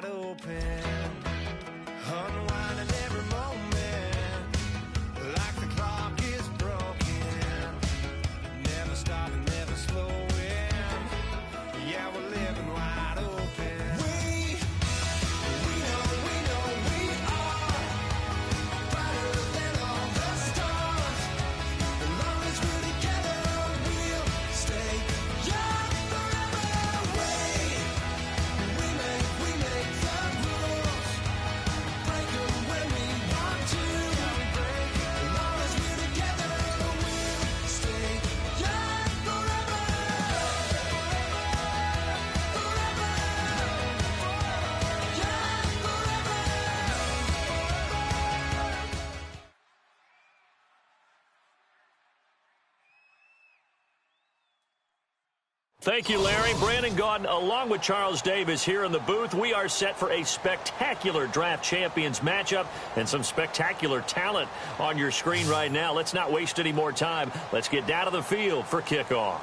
wide open, unwinding every moment, like the clock is broken, never stopping, never slowing. Yeah, we're living wide open. We know we are brighter than all the stars. As long as we're together, we'll stay young forever. We make the rules, break them when we want to. As long as we're together, we'll stay young forever. Thank you, Larry. Brandon Gaudin, along with Charles Davis here in the booth. We are set for a spectacular draft champions matchup and some spectacular talent on your screen right now. Let's not waste any more time. Let's get down to the field for kickoff.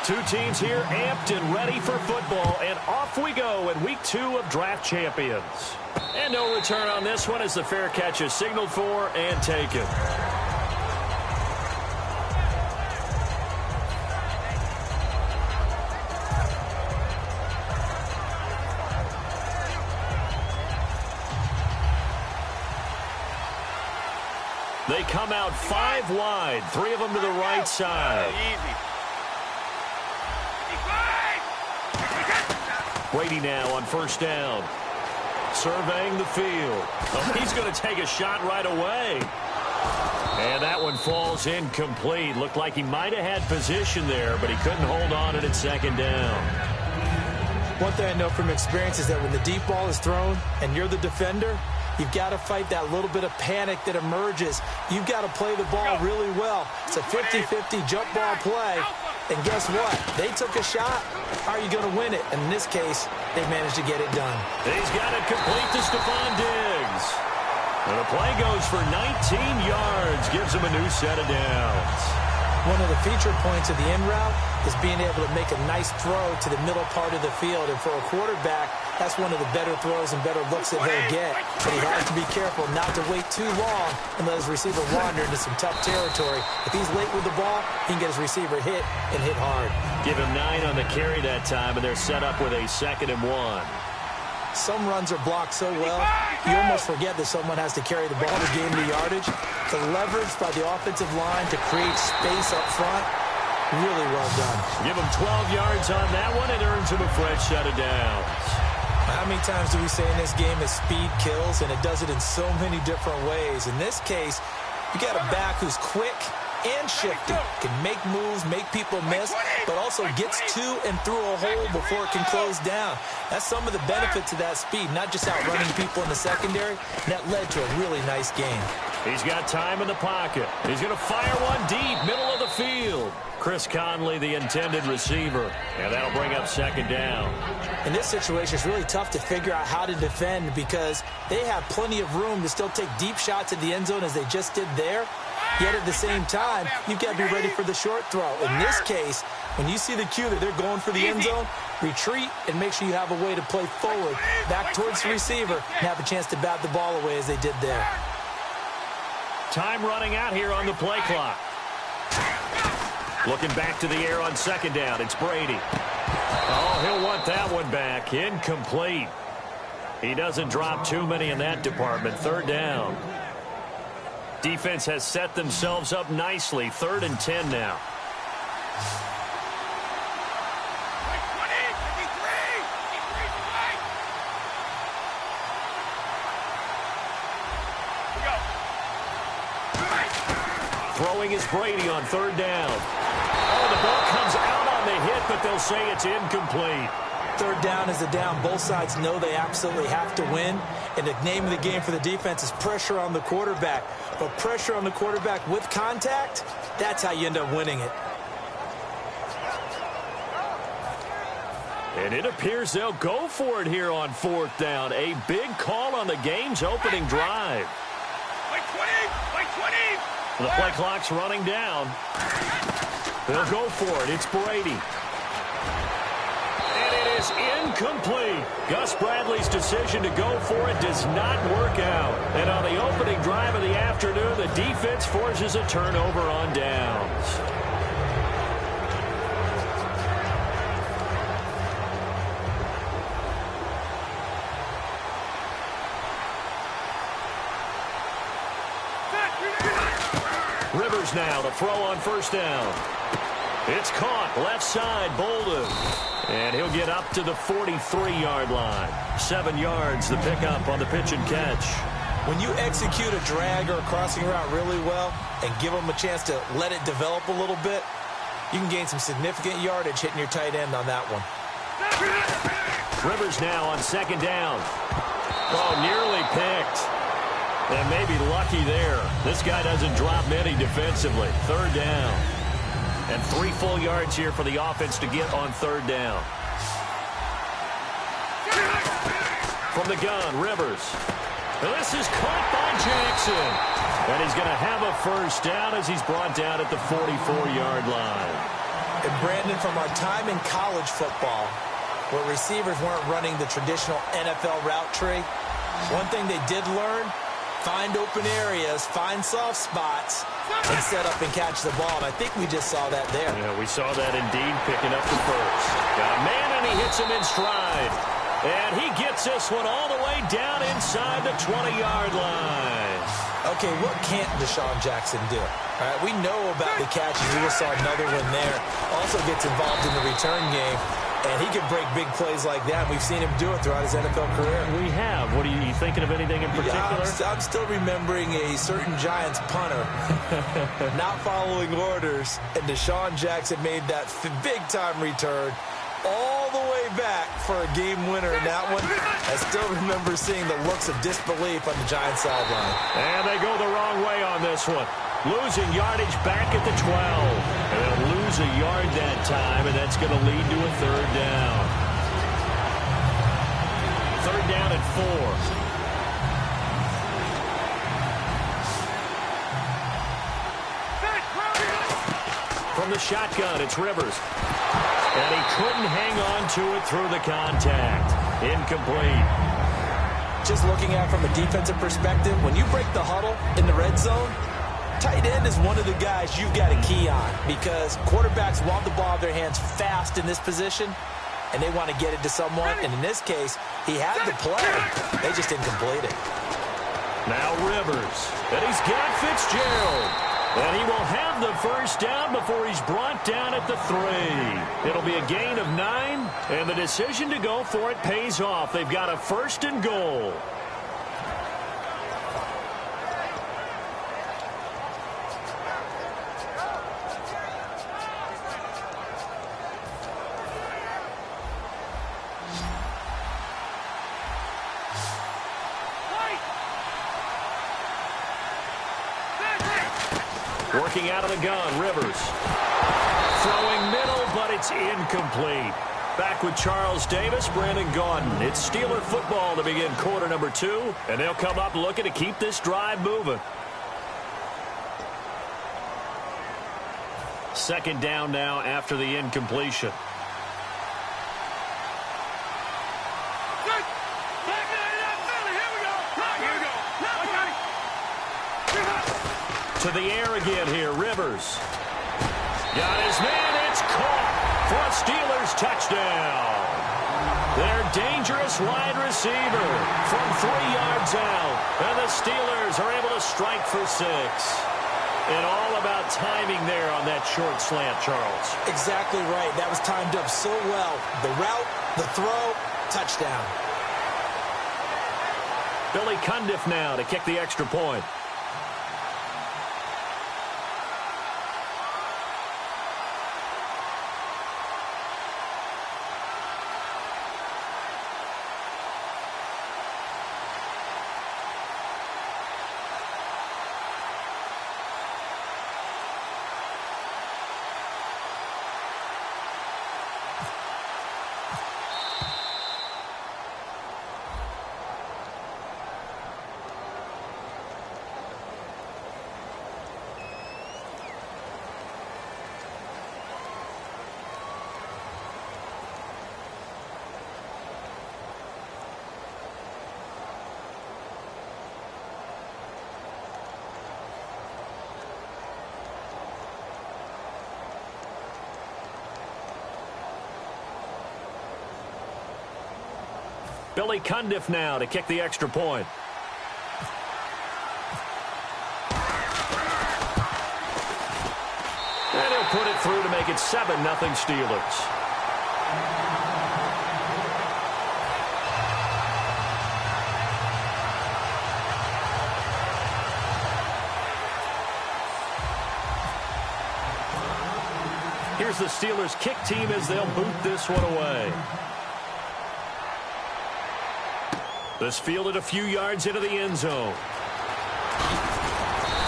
Two teams here amped and ready for football, and off we go in week 2 of draft champions. And no return on this one as the fair catch is signaled for and taken. They come out 5 wide, 3 of them to the right side. Brady now on first down. Surveying the field. Oh, he's going to take a shot right away. And that one falls incomplete. Looked like he might have had position there, but he couldn't hold on at second down. One thing I know from experience is that when the deep ball is thrown and you're the defender, you've got to fight that little bit of panic that emerges. You've got to play the ball really well. It's a 50-50 jump ball play. And guess what? They took a shot. How are you going to win it? And in this case, they managed to get it done. He's got it complete to Stephon Diggs. And the play goes for 19 yards. Gives him a new set of downs. One of the feature points of the in route is being able to make a nice throw to the middle part of the field. And for a quarterback, that's one of the better throws and better looks that he'll get. But he has to be careful not to wait too long and let his receiver wander into some tough territory. If he's late with the ball, he can get his receiver hit and hit hard. Give him 9 on the carry that time, and they're set up with a 2nd and 1. Some runs are blocked so well, you almost forget that someone has to carry the ball to gain the yardage. The leverage by the offensive line to create space up front, really well done. Give him 12 yards on that one. It earns him a fresh set of downs. How many times do we say in this game that speed kills, and it does it in so many different ways? In this case, you got a back who's quick and shifty, can make moves, make people miss, but also gets to and through a hole before it can close down. That's some of the benefits of that speed, not just outrunning people in the secondary. That led to a really nice game. He's got time in the pocket. He's going to fire one deep, middle of the field. Chris Conley, the intended receiver, and that'll bring up 2nd down. In this situation, it's really tough to figure out how to defend because they have plenty of room to still take deep shots at the end zone as they just did there. Yet at the same time, you've got to be ready for the short throw. In this case, when you see the cue that they're going for the end zone, retreat and make sure you have a way to play forward, back towards the receiver, and have a chance to bat the ball away as they did there. Time running out here on the play clock. Looking back to the air on 2nd down. It's Brady. Oh, he'll want that one back. Incomplete. He doesn't drop too many in that department. 3rd down. Defense has set themselves up nicely. 3rd and 10 now. Throwing is Brady on 3rd down. Oh, the ball comes out on the hit, but they'll say it's incomplete. 3rd down is the down. Both sides know they absolutely have to win. And the name of the game for the defense is pressure on the quarterback. But pressure on the quarterback with contact, that's how you end up winning it. And it appears they'll go for it here on 4th down. A big call on the game's opening drive. The play clock's running down. They'll go for it. It's Brady. And it is incomplete. Gus Bradley's decision to go for it does not work out. And on the opening drive of the afternoon, the defense forces a turnover on downs. Rivers now to throw on first down. It's caught left side, Bolden. And he'll get up to the 43-yard line. 7 yards the pickup on the pitch and catch. When you execute a drag or a crossing route really well and give them a chance to let it develop a little bit, you can gain some significant yardage hitting your tight end on that one. Rivers now on second down. Oh, nearly picked. And maybe lucky there. This guy doesn't drop many defensively. Third down. And 3 full yards here for the offense to get on third down. From the gun, Rivers. And this is caught by Jackson. And he's going to have a first down as he's brought down at the 44-yard line. And Brandon, from our time in college football, where receivers weren't running the traditional NFL route tree, one thing they did learn, find open areas, find soft spots, and set up and catch the ball. And I think we just saw that there. Yeah, we saw that indeed, picking up the first. Got a man, and he hits him in stride. And he gets this one all the way down inside the 20-yard line. Okay, what can't Deshaun Jackson do? All right, we know about the catches. We just saw another one there. Also gets involved in the return game. And he can break big plays like that. We've seen him do it throughout his NFL career. We have. What are you thinking of anything in particular? Yeah, I'm still remembering a certain Giants punter not following orders, and Deshaun Jackson made that big-time return all the way back for a game winner in that one. I still remember seeing the looks of disbelief on the Giants sideline. And they go the wrong way on this one. Losing yardage back at the 12. And they'll lose a yard that time, and that's going to lead to a third down. Third down and 4. From the shotgun, it's Rivers. And he couldn't hang on to it through the contact. Incomplete. Just looking at it from a defensive perspective, when you break the huddle in the red zone, tight end is one of the guys you've got to key on because quarterbacks want the ball in their hands fast in this position, and they want to get it to someone. And in this case, he had the play. They just didn't complete it. Now Rivers. And he's got Fitzgerald. And he will have the first down before he's brought down at the 3. It'll be a gain of 9, and the decision to go for it pays off. They've got a first and goal. Working out of the gun, Rivers. Throwing middle, but it's incomplete. Back with Charles Davis, Brandon Gaudin. It's Steeler football to begin quarter number 2, and they'll come up looking to keep this drive moving. Second down now after the incompletion. To the air again here, Rivers. Got his man, it's caught for a Steelers touchdown. Their dangerous wide receiver from 3 yards out. And the Steelers are able to strike for 6. And all about timing there on that short slant, Charles. Exactly right. That was timed up so well. The route, the throw, touchdown. Billy Cundiff now to kick the extra point. Billy Cundiff now to kick the extra point. And he'll put it through to make it 7-0 Steelers. Here's the Steelers kick team as they'll boot this one away. This fielded a few yards into the end zone.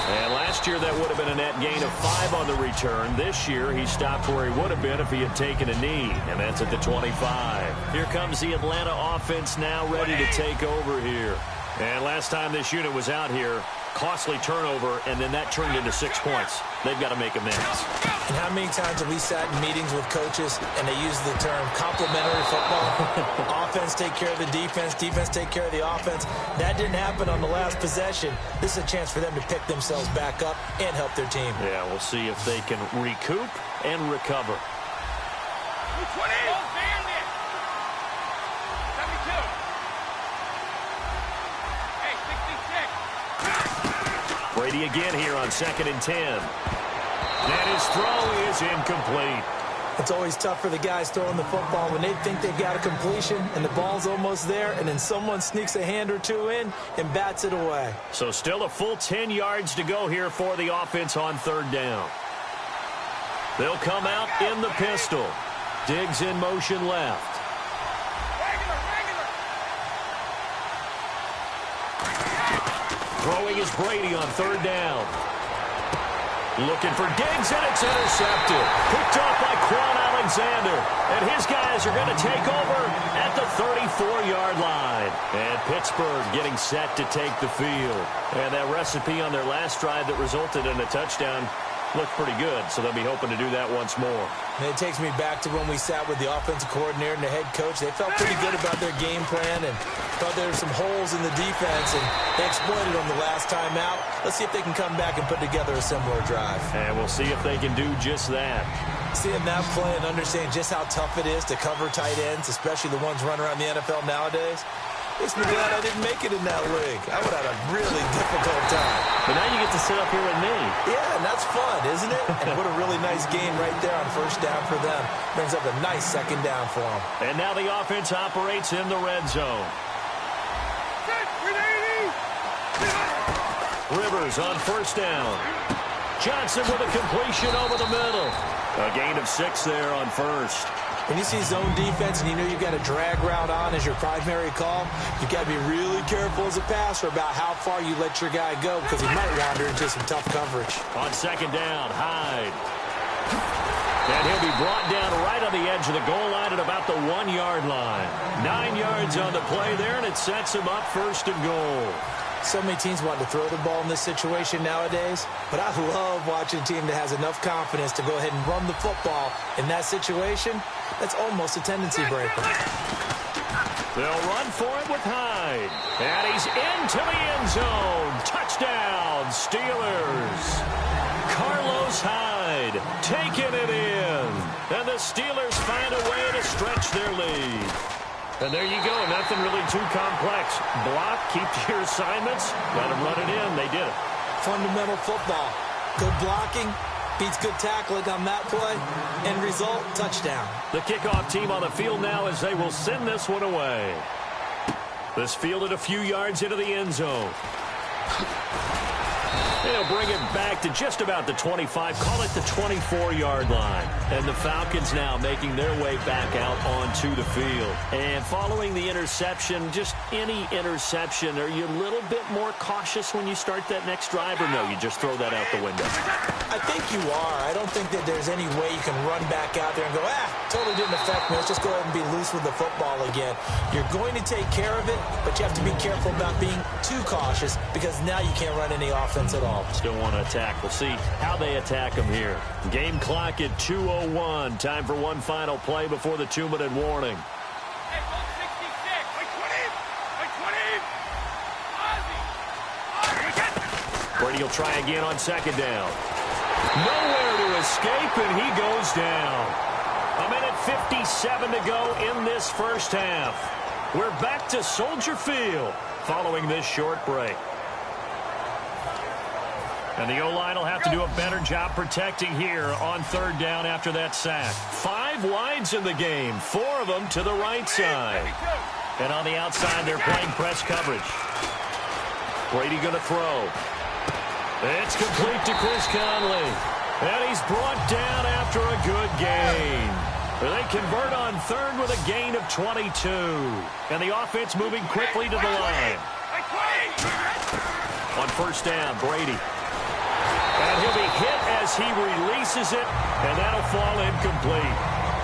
And last year that would have been a net gain of 5 on the return. This year he stopped where he would have been if he had taken a knee, and that's at the 25. Here comes the Atlanta offense now ready to take over here. And last time this unit was out here, costly turnover, and then that turned into 6 points. They've got to make amends. And how many times have we sat in meetings with coaches and they use the term complementary football? Offense take care of the defense, defense take care of the offense. That didn't happen on the last possession. This is a chance for them to pick themselves back up and help their team. Yeah, we'll see if they can recoup and recover. 20. Brady again here on 2nd and 10. And his throw is incomplete. It's always tough for the guys throwing the football when they think they've got a completion and the ball's almost there, and then someone sneaks a hand or two in and bats it away. So still a full 10 yards to go here for the offense on 3rd down. They'll come out in the pistol. Diggs in motion left. Throwing is Brady on 3rd down. Looking for Diggs, and it's intercepted. Picked off by Quan Alexander. And his guys are going to take over at the 34-yard line. And Pittsburgh getting set to take the field. And that recipe on their last drive that resulted in a touchdown looked pretty good, so they'll be hoping to do that once more. And it takes me back to when we sat with the offensive coordinator and the head coach. They felt pretty good about their game plan and thought there were some holes in the defense, and they exploited them the last time out. Let's see if they can come back and put together a similar drive. And we'll see if they can do just that. Seeing that play and understanding just how tough it is to cover tight ends, especially the ones running around the NFL nowadays, makes me glad I didn't make it in that league. I would have had a really difficult time. But now you get to sit up here with me. Yeah, and that's fun, isn't it? And what a really nice game right there on 1st down for them. Brings up a nice 2nd down for them. And now the offense operates in the red zone. Rivers on 1st down. Johnson with a completion over the middle. A gain of 6 there on 1st. When you see zone defense and you know you've got a drag route on as your primary call, you've got to be really careful as a passer about how far you let your guy go because he might wander into some tough coverage. On 2nd down, Hyde. And he'll be brought down right on the edge of the goal line at about the 1-yard line. 9 yards on the play there, and it sets him up 1st and goal. So many teams want to throw the ball in this situation nowadays, but I love watching a team that has enough confidence to go ahead and run the football in that situation. That's almost a tendency breaker. They'll run for it with Hyde. And he's into the end zone. Touchdown, Steelers. Carlos Hyde taking it in. And the Steelers find a way to stretch their lead. And there you go. Nothing really too complex. Block, keep to your assignments, let them run it in. They did it. Fundamental football. Good blocking beats good tackling on that play. End result, touchdown. The kickoff team on the field now as they will send this one away. This fielded a few yards into the end zone. They'll bring it back to just about the 25, call it the 24-yard line. And the Falcons now making their way back out onto the field. And following the interception, just any interception, are you a little bit more cautious when you start that next drive, or no, you just throw that out the window? I think you are. I don't think that there's any way you can run back out there and go, totally didn't affect me. Let's just go ahead and be loose with the football again. You're going to take care of it, but you have to be careful about being too cautious because now you can't run any offense at all. Still want to attack. We'll see how they attack them here. Game clock at 2:01. Time for one final play before the 2-minute warning. Brady will try again on 2nd down. Nowhere to escape, and he goes down. A minute 57 to go in this 1st half. We're back to Soldier Field following this short break. And the O-line will have to do a better job protecting here on third down after that sack. 5 wides in the game, 4 of them to the right side. And on the outside, they're playing press coverage. Brady going to throw. It's complete to Chris Conley. And he's brought down after a good gain. They convert on third with a gain of 22. And the offense moving quickly to the line. On first down, Brady. And he'll be hit as he releases it, and that'll fall incomplete.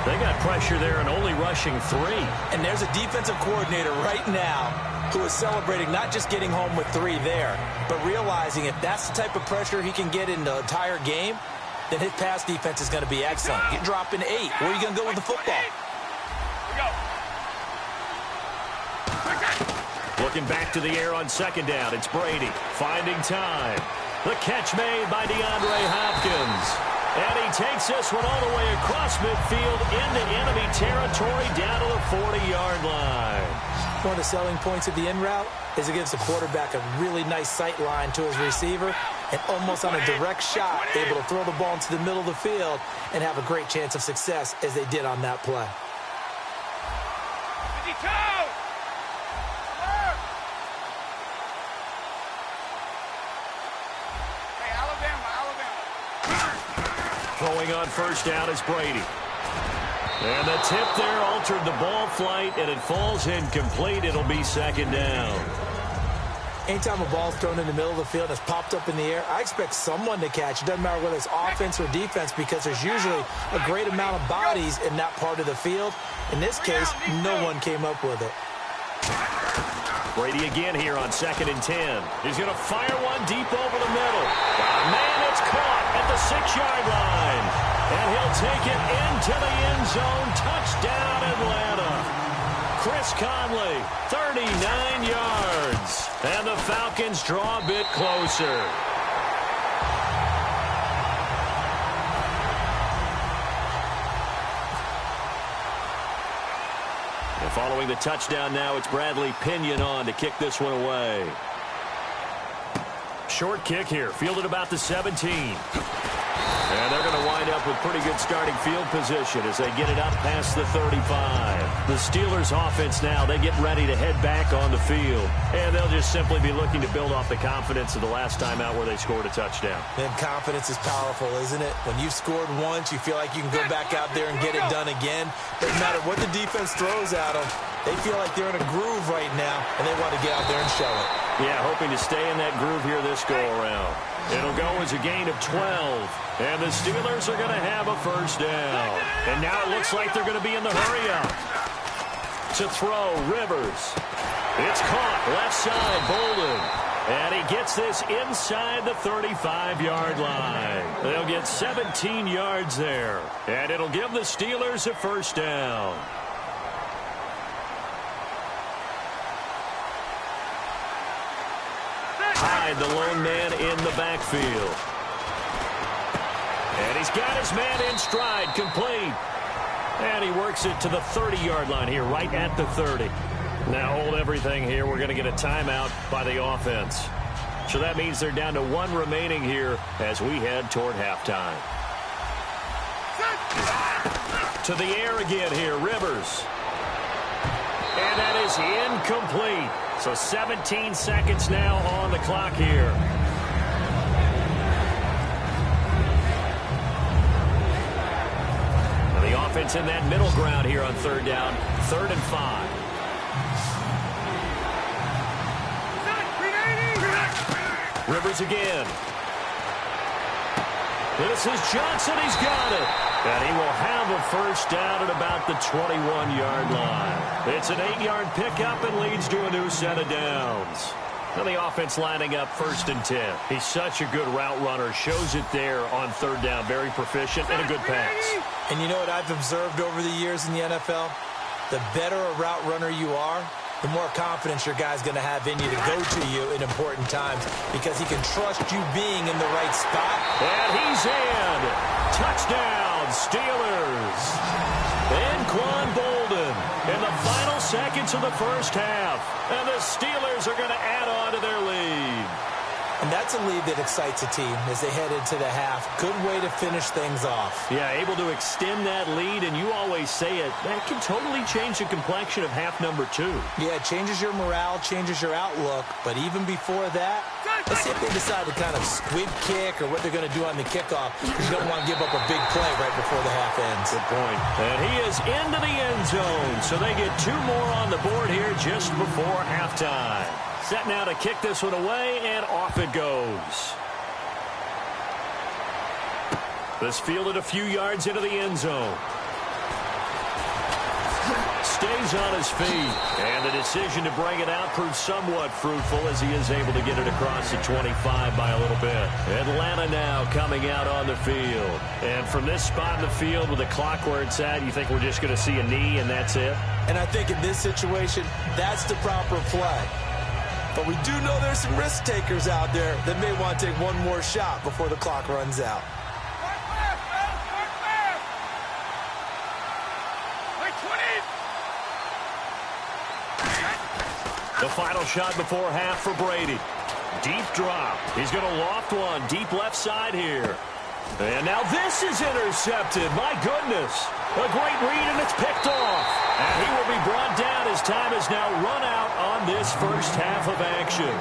They got pressure there and only rushing 3. And there's a defensive coordinator right now who is celebrating not just getting home with 3 there, but realizing if that's the type of pressure he can get in the entire game, then his pass defense is going to be excellent. You're dropping 8. Where are you going to go with the football? Looking back to the air on second down, it's Brady finding time. The catch made by DeAndre Hopkins. And he takes this one all the way across midfield into enemy territory down to the 40-yard line. One of the selling points of the in route is it gives the quarterback a really nice sight line to his receiver and almost on a direct shot able to throw the ball into the middle of the field and have a great chance of success as they did on that play. Throwing on first down is Brady. And the tip there altered the ball flight, and it falls incomplete. It'll be second down. Anytime a ball's thrown in the middle of the field and it's popped up in the air, I expect someone to catch. It doesn't matter whether it's offense or defense because there's usually a great amount of bodies in that part of the field. In this case, no one came up with it. Brady again here on 2nd and 10. He's going to fire one deep over the middle. Man, it's caught at the 6-yard line. And he'll take it into the end zone. Touchdown, Atlanta. Chris Conley, 39 yards. And the Falcons draw a bit closer. And following the touchdown now, it's Bradley Pinion on to kick this one away. Short kick here, fielded about the 17. And they're going to wind up with pretty good starting field position as they get it up past the 35. The Steelers offense now, they get ready to head back on the field. And they'll just simply be looking to build off the confidence of the last time out where they scored a touchdown. And confidence is powerful, isn't it? When you've scored once, you feel like you can go back out there and get it done again. Doesn't matter what the defense throws at them. They feel like they're in a groove right now, and they want to get out there and show it. Yeah, hoping to stay in that groove here this go-around. It'll go as a gain of 12. And the Steelers are going to have a first down. And now it looks like they're going to be in the hurry-up. To throw, Rivers. It's caught, left side, Bolden. And he gets this inside the 35-yard line. They'll get 17 yards there. And it'll give the Steelers a first down. Hyde, the lone man in the backfield. And he's got his man in stride, complete. And he works it to the 30-yard line here, right at the 30. Now hold everything here. We're going to get a timeout by the offense. So that means they're down to 1 remaining here as we head toward halftime. To the air again here, Rivers. And that is incomplete. So 17 seconds now on the clock here. Now the offense in that middle ground here on third down. 3rd and 5. Rivers again. This is Johnson. He's got it. And he will have a first down at about the 21-yard line. It's an 8-yard pickup and leads to a new set of downs. And the offense lining up 1st and 10. He's such a good route runner. Shows it there on third down. Very proficient and a good pass. And you know what I've observed over the years in the NFL? The better a route runner you are, the more confidence your guy's going to have in you to go to you in important times because he can trust you being in the right spot. And he's in. Touchdown, Steelers. And Quan Bolden in the final seconds points of the first half. And the Steelers are going to add on to their lead. And that's a lead that excites a team as they head into the half. Good way to finish things off. Yeah, able to extend that lead, and you always say it, that can totally change the complexion of half number 2. Yeah, it changes your morale, changes your outlook. But even before that, let's see if they decide to kind of squib kick or what they're going to do on the kickoff, because you don't want to give up a big play right before the half ends. Good point. And he is into the end zone, so they get 2 more on the board here just before halftime. Set now to kick this one away, and off it goes. This fielded a few yards into the end zone. Stays on his feet, and the decision to bring it out proves somewhat fruitful as he is able to get it across the 25 by a little bit. Atlanta now coming out on the field. And from this spot in the field with the clock where it's at, you think we're just going to see a knee and that's it? And I think in this situation, that's the proper play. But we do know there's some risk takers out there that may want to take one more shot before the clock runs out. The final shot before half for Brady. Deep drop. He's going to loft one deep left side here. And now this is intercepted. My goodness. A great read, and it's picked off. And he will be brought down as time has now run out on this first half of action.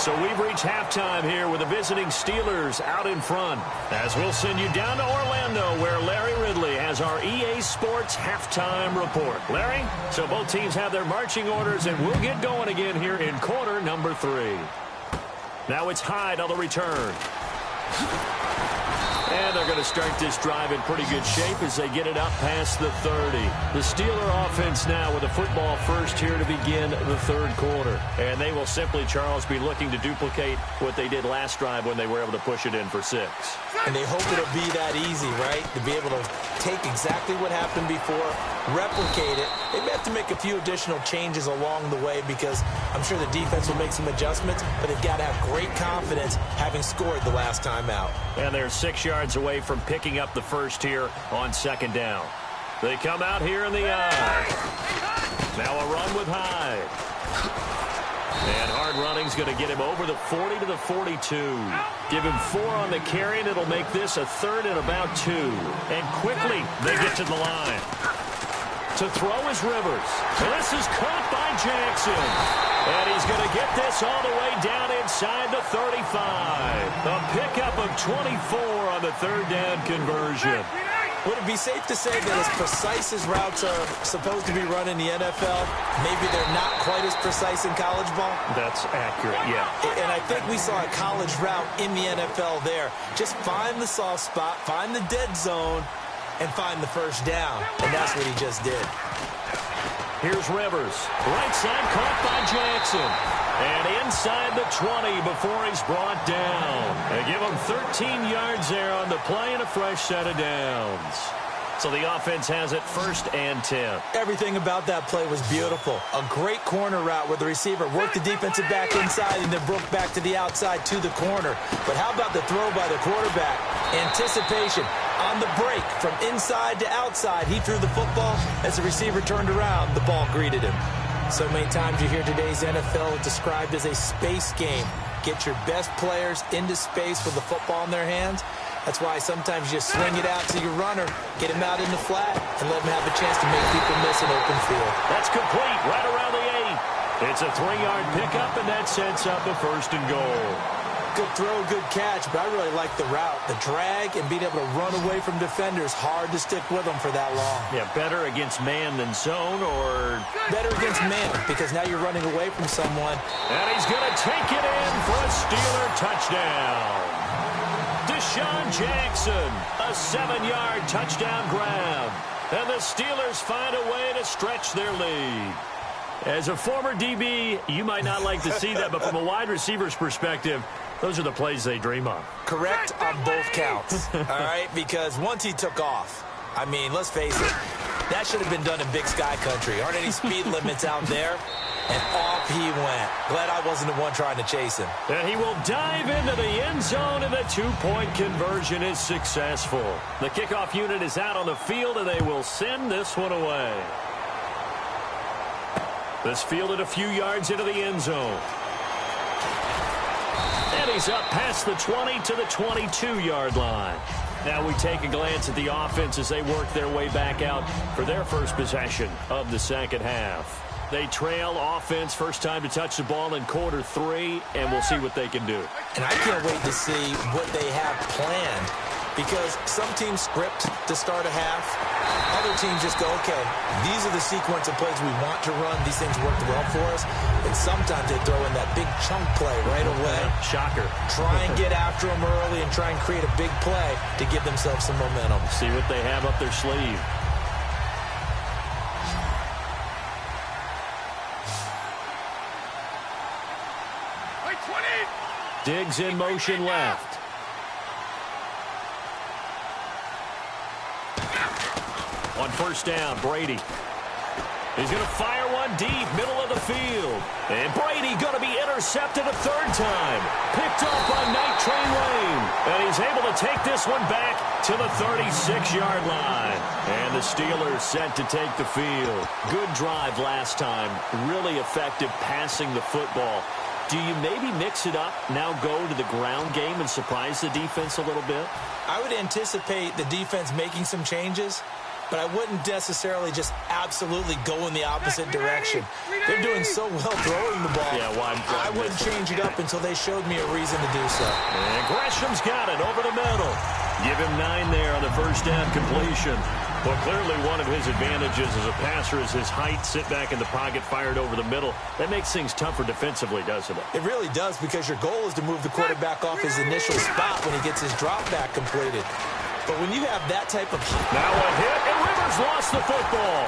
So we've reached halftime here with the visiting Steelers out in front. As we'll send you down to Orlando, where Larry Ridley has our EA Sports halftime report. Larry, so both teams have their marching orders, and we'll get going again here in quarter number 3. Now it's Hyde on the return. And they're going to start this drive in pretty good shape as they get it up past the 30. The Steeler offense now with a football first here to begin the third quarter. And they will simply, Charles, be looking to duplicate what they did last drive when they were able to push it in for 6. And they hope it'll be that easy, right? To be able to take exactly what happened before, replicate it. They may have to make a few additional changes along the way because I'm sure the defense will make some adjustments, but they've got to have great confidence having scored the last time out. And they're 6 yards away from picking up the first here on second down. They come out here in the eye. Now a run with Hyde. And hard running's going to get him over the 40 to the 42. Give him 4 on the carry, and it'll make this a third and about 2. And quickly, they get to the line. To throw is Rivers. And this is caught by Jackson. And he's going to get this all the way down inside the 35. A pickup of 24 on the third down conversion. Would it be safe to say that as precise as routes are supposed to be run in the NFL, maybe they're not quite as precise in college ball? That's accurate, yeah. And I think we saw a college route in the NFL there. Just find the soft spot, find the dead zone, and find the first down. And that's what he just did. Here's Rivers. Right side caught by Jackson. And inside the 20 before he's brought down. They give him 13 yards there on the play and a fresh set of downs. So the offense has it 1st and 10. Everything about that play was beautiful. A great corner route where the receiver worked the defensive back inside and then broke back to the outside to the corner. But how about the throw by the quarterback? Anticipation on the break from inside to outside. He threw the football. As the receiver turned around, the ball greeted him. So many times you hear today's NFL described as a space game. Get your best players into space with the football in their hands. That's why sometimes you swing it out to your runner, get him out in the flat, and let him have a chance to make people miss an open field. That's complete right around the 8. It's a 3-yard pickup, and that sets up a 1st and goal. Good throw, good catch, but I really like the route. The drag and being able to run away from defenders, hard to stick with them for that long. Yeah, better against man than zone, or better against man, because now you're running away from someone. And he's going to take it in for a Steeler touchdown. Deshaun Jackson, a 7-yard touchdown grab. And the Steelers find a way to stretch their lead. As a former DB, you might not like to see that, but from a wide receiver's perspective, those are the plays they dream of. Correct on both counts, all right? Because once he took off, I mean, let's face it, that should have been done in Big Sky Country. Aren't any speed limits out there? And off he went. Glad I wasn't the one trying to chase him. And he will dive into the end zone, and the 2-point conversion is successful. The kickoff unit is out on the field, and they will send this one away. This fielded a few yards into the end zone. And he's up past the 20 to the 22-yard line. Now we take a glance at the offense as they work their way back out for their first possession of the second half. They trail offense, first time to touch the ball in quarter 3, and we'll see what they can do. And I can't wait to see what they have planned, because some teams script to start a half. Other teams just go, okay, these are the sequence of plays we want to run. These things worked well for us. And sometimes they throw in that big chunk play right away. Shocker. Try and get after them early and try and create a big play to give themselves some momentum. See what they have up their sleeve. Diggs in motion left. On first down, Brady. He's going to fire one deep, middle of the field. And Brady going to be intercepted a third time. Picked up on Night Train Lane. And he's able to take this one back to the 36-yard line. And the Steelers set to take the field. Good drive last time. Really effective passing the football. Do you maybe mix it up, now go to the ground game and surprise the defense a little bit? I would anticipate the defense making some changes, but I wouldn't necessarily just absolutely go in the opposite direction. They're doing so well throwing the ball. Yeah, well, I wouldn't change it up until they showed me a reason to do so. And Gresham's got it over the middle. Give him 9 there on the first down completion. Well, clearly one of his advantages as a passer is his height, sit back in the pocket, fired over the middle. That makes things tougher defensively, doesn't it? It really does, because your goal is to move the quarterback off his initial spot when he gets his drop back completed. But when you have that type of... Now a hit, and Rivers lost the football.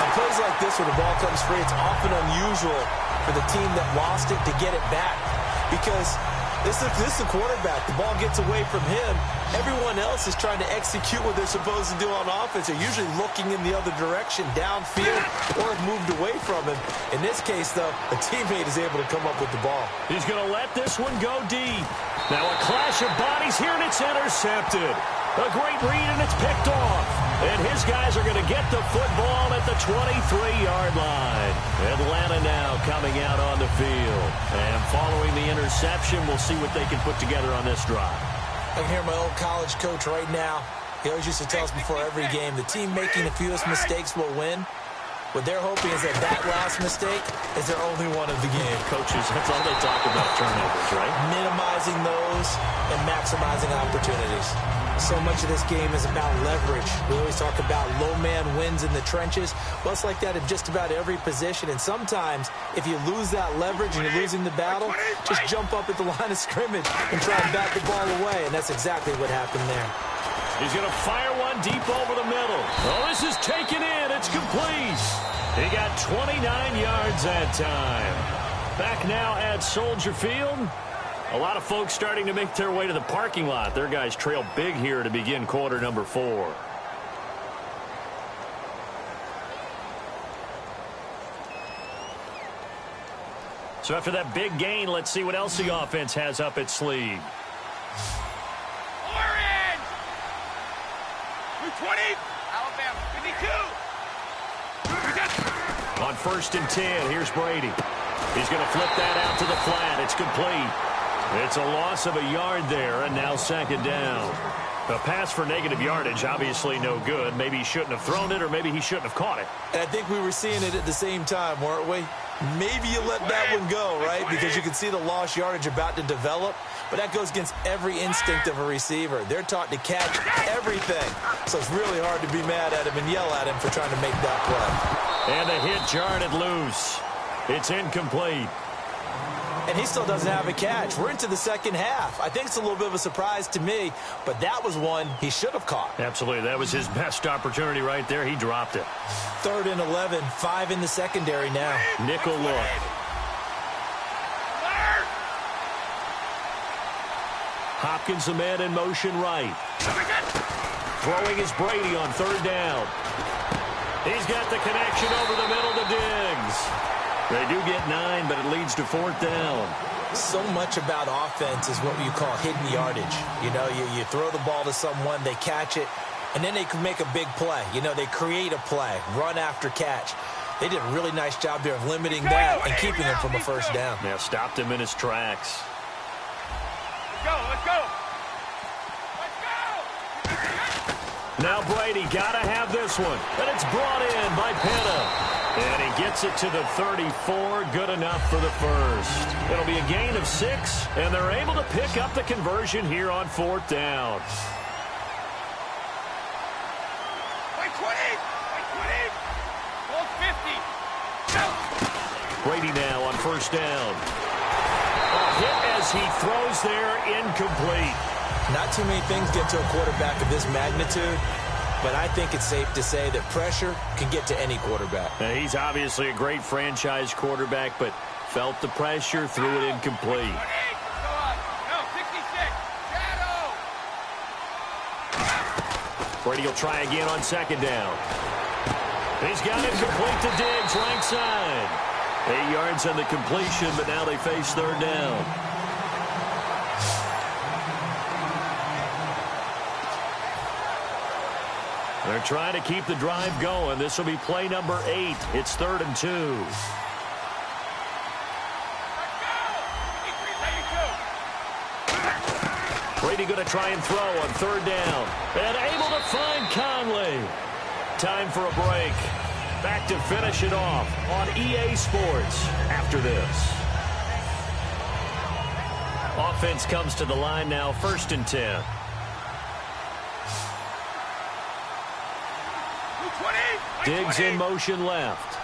On plays like this, where the ball comes free, it's often unusual for the team that lost it to get it back, because this is the quarterback. The ball gets away from him. Everyone else is trying to execute what they're supposed to do on offense. They're usually looking in the other direction, downfield, or have moved away from him. In this case, though, a teammate is able to come up with the ball. He's going to let this one go deep. Now a clash of bodies here, and it's intercepted. A great read, and it's picked off. And his guys are going to get the football at the 23-yard line. Atlanta now coming out on the field. And following the interception, we'll see what they can put together on this drive. I can hear my old college coach right now. He always used to tell us before every game, the team making the fewest mistakes will win. What they're hoping is that last mistake is their only one of the game. Coaches, that's all they talk about, turnovers, right? Minimizing those and maximizing opportunities. So much of this game is about leverage. We always talk about low man wins in the trenches. Well, it's like that in just about every position. And sometimes, if you lose that leverage and you're losing the battle, just jump up at the line of scrimmage and try and bat the ball away. And that's exactly what happened there. He's going to fire one deep over the middle. Oh, this is taken in. It's complete. He got 29 yards that time. Back now at Soldier Field. A lot of folks starting to make their way to the parking lot. Their guys trail big here to begin quarter number 4. So after that big gain, let's see what else the offense has up its sleeve. Orange! 20, Alabama, 52. On first and 10, here's Brady. He's going to flip that out to the flat. It's complete. It's a loss of a yard there, and now second down. A pass for negative yardage, obviously no good. Maybe he shouldn't have thrown it, or maybe he shouldn't have caught it. And I think we were seeing it at the same time, weren't we? Maybe you let that one go, right? Because you can see the lost yardage about to develop. But that goes against every instinct of a receiver. They're taught to catch everything. So it's really hard to be mad at him and yell at him for trying to make that play. And the hit jarred it loose. It's incomplete. And he still doesn't have a catch. We're into the second half. I think it's a little bit of a surprise to me, but that was one he should have caught. Absolutely. That was his best opportunity right there. He dropped it. 3rd and 11, 5 in the secondary now. Nickel look. Hopkins, the man in motion right. Throwing is Brady on 3rd down. He's got the connection over the middle to Diggs. They do get 9, but it leads to 4th down. So much about offense is what you call hidden yardage. You know, you throw the ball to someone, they catch it, and then they can make a big play. You know, they create a play, run after catch. They did a really nice job there of limiting that and keeping him from a first down. Yeah, stopped him in his tracks. Let's go, let's go. Now Brady got to have this one. And it's brought in by Penna. And he gets it to the 34. Good enough for the first. It'll be a gain of 6. And they're able to pick up the conversion here on 4th down. Wait, 20. Wait, 20. Hold 50. Go. Brady now on 1st down. A hit as he throws there, incomplete. Not too many things get to a quarterback of this magnitude, but I think it's safe to say that pressure can get to any quarterback. Now, he's obviously a great franchise quarterback, but felt the pressure, threw it incomplete. Go on. No, 66. Shadow. Brady will try again on 2nd down. He's got it complete to Diggs, right side. 8 yards on the completion, but now they face 3rd down. They're trying to keep the drive going. This will be play number 8. It's 3rd and 2. Brady going to try and throw on 3rd down. And able to find Conley. Time for a break. Back to finish it off on EA Sports after this. Offense comes to the line now, 1st and 10. Diggs in motion left.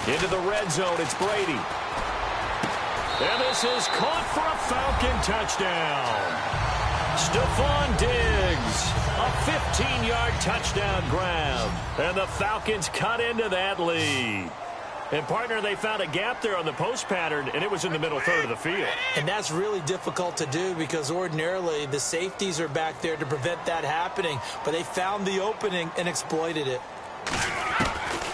Into the red zone, it's Brady. And this is caught for a Falcon touchdown. Stephon Diggs, a 15-yard touchdown grab. And the Falcons cut into that lead. And, partner, they found a gap there on the post pattern, and it was in the middle third of the field. And that's really difficult to do because ordinarily the safeties are back there to prevent that happening. But they found the opening and exploited it.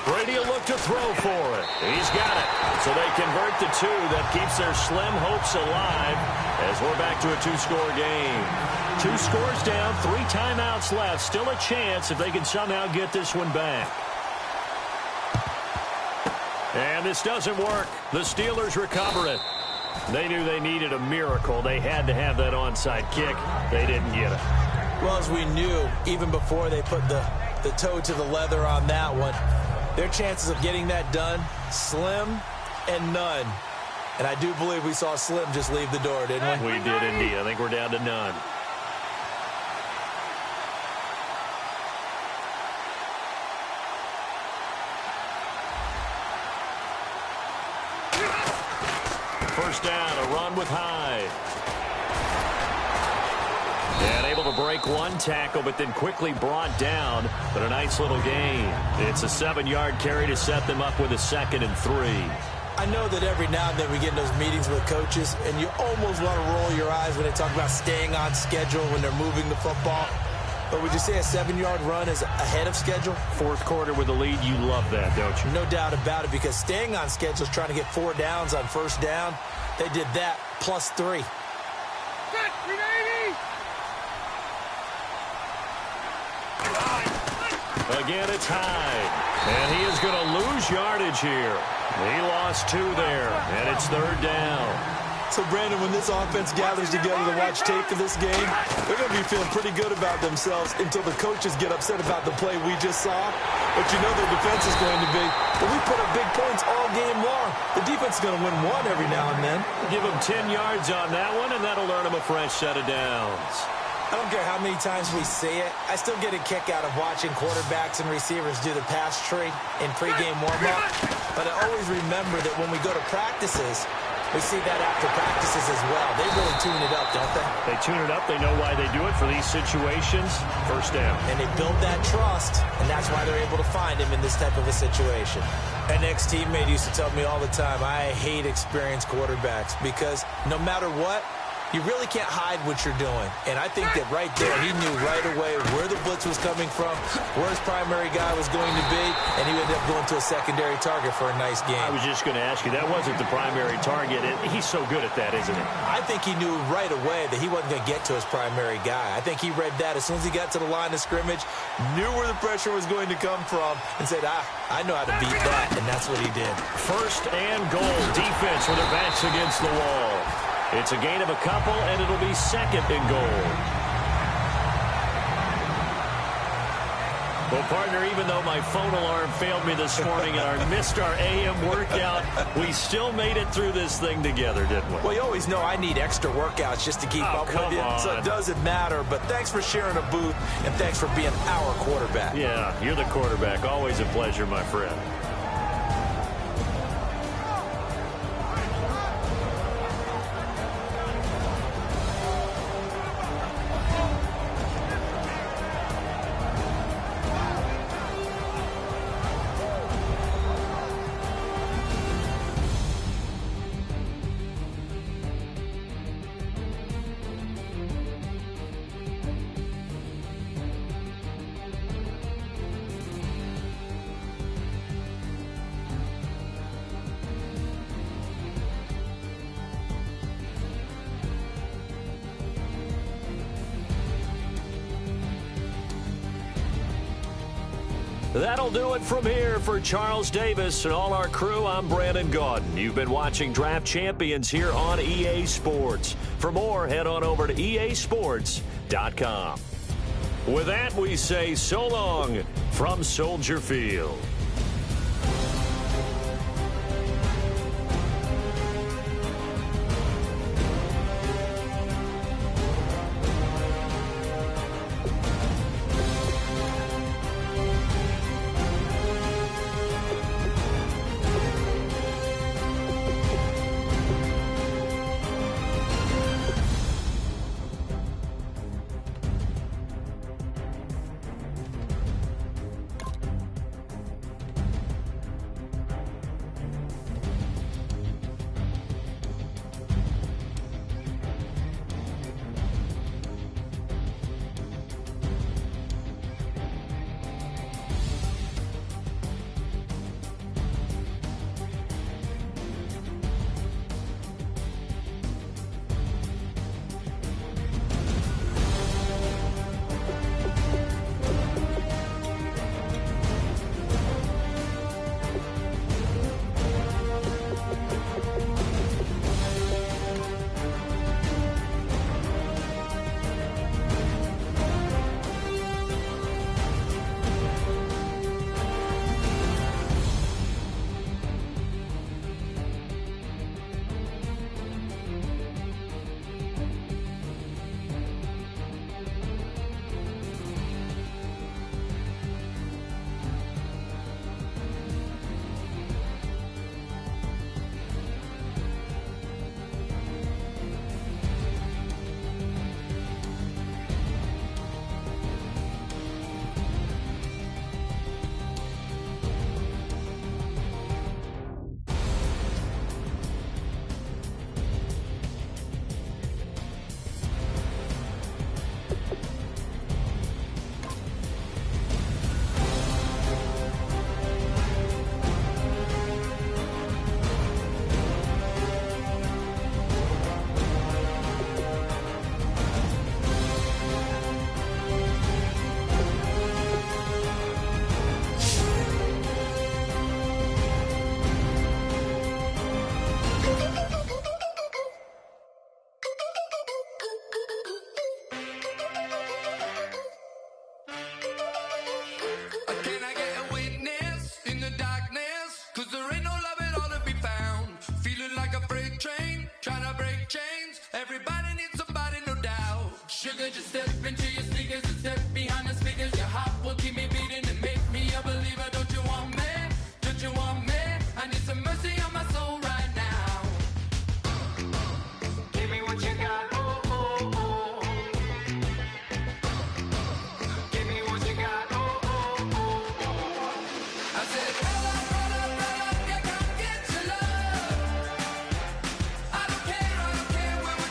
Brady will look to throw for it. He's got it. So they convert the 2. That keeps their slim hopes alive as we're back to a 2-score game. 2 scores down, 3 timeouts left. Still a chance if they can somehow get this one back. And this doesn't work. The Steelers recover it. They knew they needed a miracle. They had to have that onside kick. They didn't get it. Well, as we knew, even before they put the toe to the leather on that one, their chances of getting that done, slim and none. And I do believe we saw Slim just leave the door, didn't we? We did indeed. I think we're down to none. First down, a run with Hyde. And able to break one tackle, but then quickly brought down. But a nice little gain. It's a 7-yard carry to set them up with a 2nd and 3. I know that every now and then we get in those meetings with coaches, and you almost want to roll your eyes when they talk about staying on schedule when they're moving the football. But would you say a 7-yard run is ahead of schedule? 4th quarter with the lead, you love that, don't you? No doubt about it, because staying on schedule is trying to get 4 downs on 1st down. They did that plus 3. Good, 380. Again, it's Hyde. And he is going to lose yardage here. He lost 2 there, and it's 3rd down. So, Brandon, when this offense gathers together to watch tape for this game, they're going to be feeling pretty good about themselves until the coaches get upset about the play we just saw. But you know their defense is going to be, well, we put up big points all game long. The defense is going to win one every now and then. Give them 10 yards on that one, and that'll earn them a fresh set of downs. I don't care how many times we see it. I still get a kick out of watching quarterbacks and receivers do the pass tree in pregame warm-up. But I always remember that when we go to practices, we see that after practices as well. They really tune it up, don't they? They tune it up. They know why they do it for these situations. First down. And they build that trust, and that's why they're able to find him in this type of a situation. An ex-teammate used to tell me all the time, I hate experienced quarterbacks because no matter what, You really can't hide what you're doing. And I think that right there, he knew right away where the blitz was coming from, where his primary guy was going to be, and he ended up going to a secondary target for a nice game. I was just going to ask you, that wasn't the primary target. He's so good at that, isn't he? I think he knew right away that he wasn't going to get to his primary guy. I think he read that as soon as he got to the line of scrimmage, knew where the pressure was going to come from, and said, I know how to beat that, and that's what he did. First and goal, defense with their backs against the wall. It's a gain of a couple, and it'll be second and goal. Well, partner, even though my phone alarm failed me this morning and I missed our AM workout, we still made it through this thing together, didn't we? Well, you always know I need extra workouts just to keep up with you, so it doesn't matter. But thanks for sharing a booth, and thanks for being our quarterback. Yeah, you're the quarterback. Always a pleasure, my friend. That'll do it from here for Charles Davis and all our crew. I'm Brandon Gaudin. You've been watching Draft Champions here on EA Sports. For more, head on over to easports.com. With that, we say so long from Soldier Field.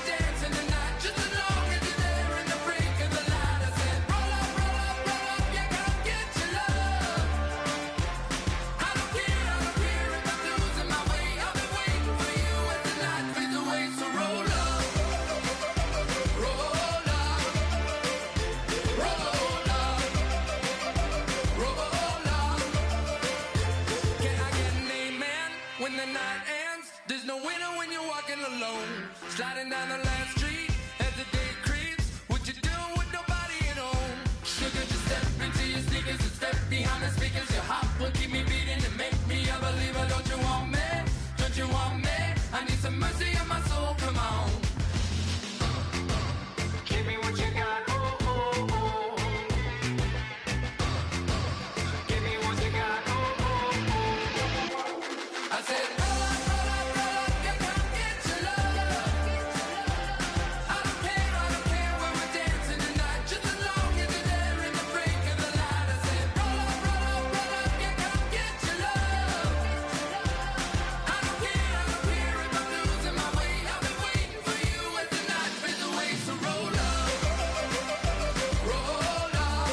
Dancing walking alone, sliding down the last street as the day creeps. What you doing with nobody at home? Sugar, just step into your sneakers and step behind the speakers. Your heart will keep me beating and make me a believer. Don't you want me? Don't you want me? I need some mercy on my soul. Come on. Give me what you got. Oh, oh, oh. Give me what you got. Oh, oh, oh. I said, roll up, yeah, come get your love. I don't care when we're dancing tonight, just as long as you're there in the break of the light. I said, roll up, yeah, come get your love. I don't care if I'm losing my way. I've been waiting for you as the night fades away. So roll up, roll up,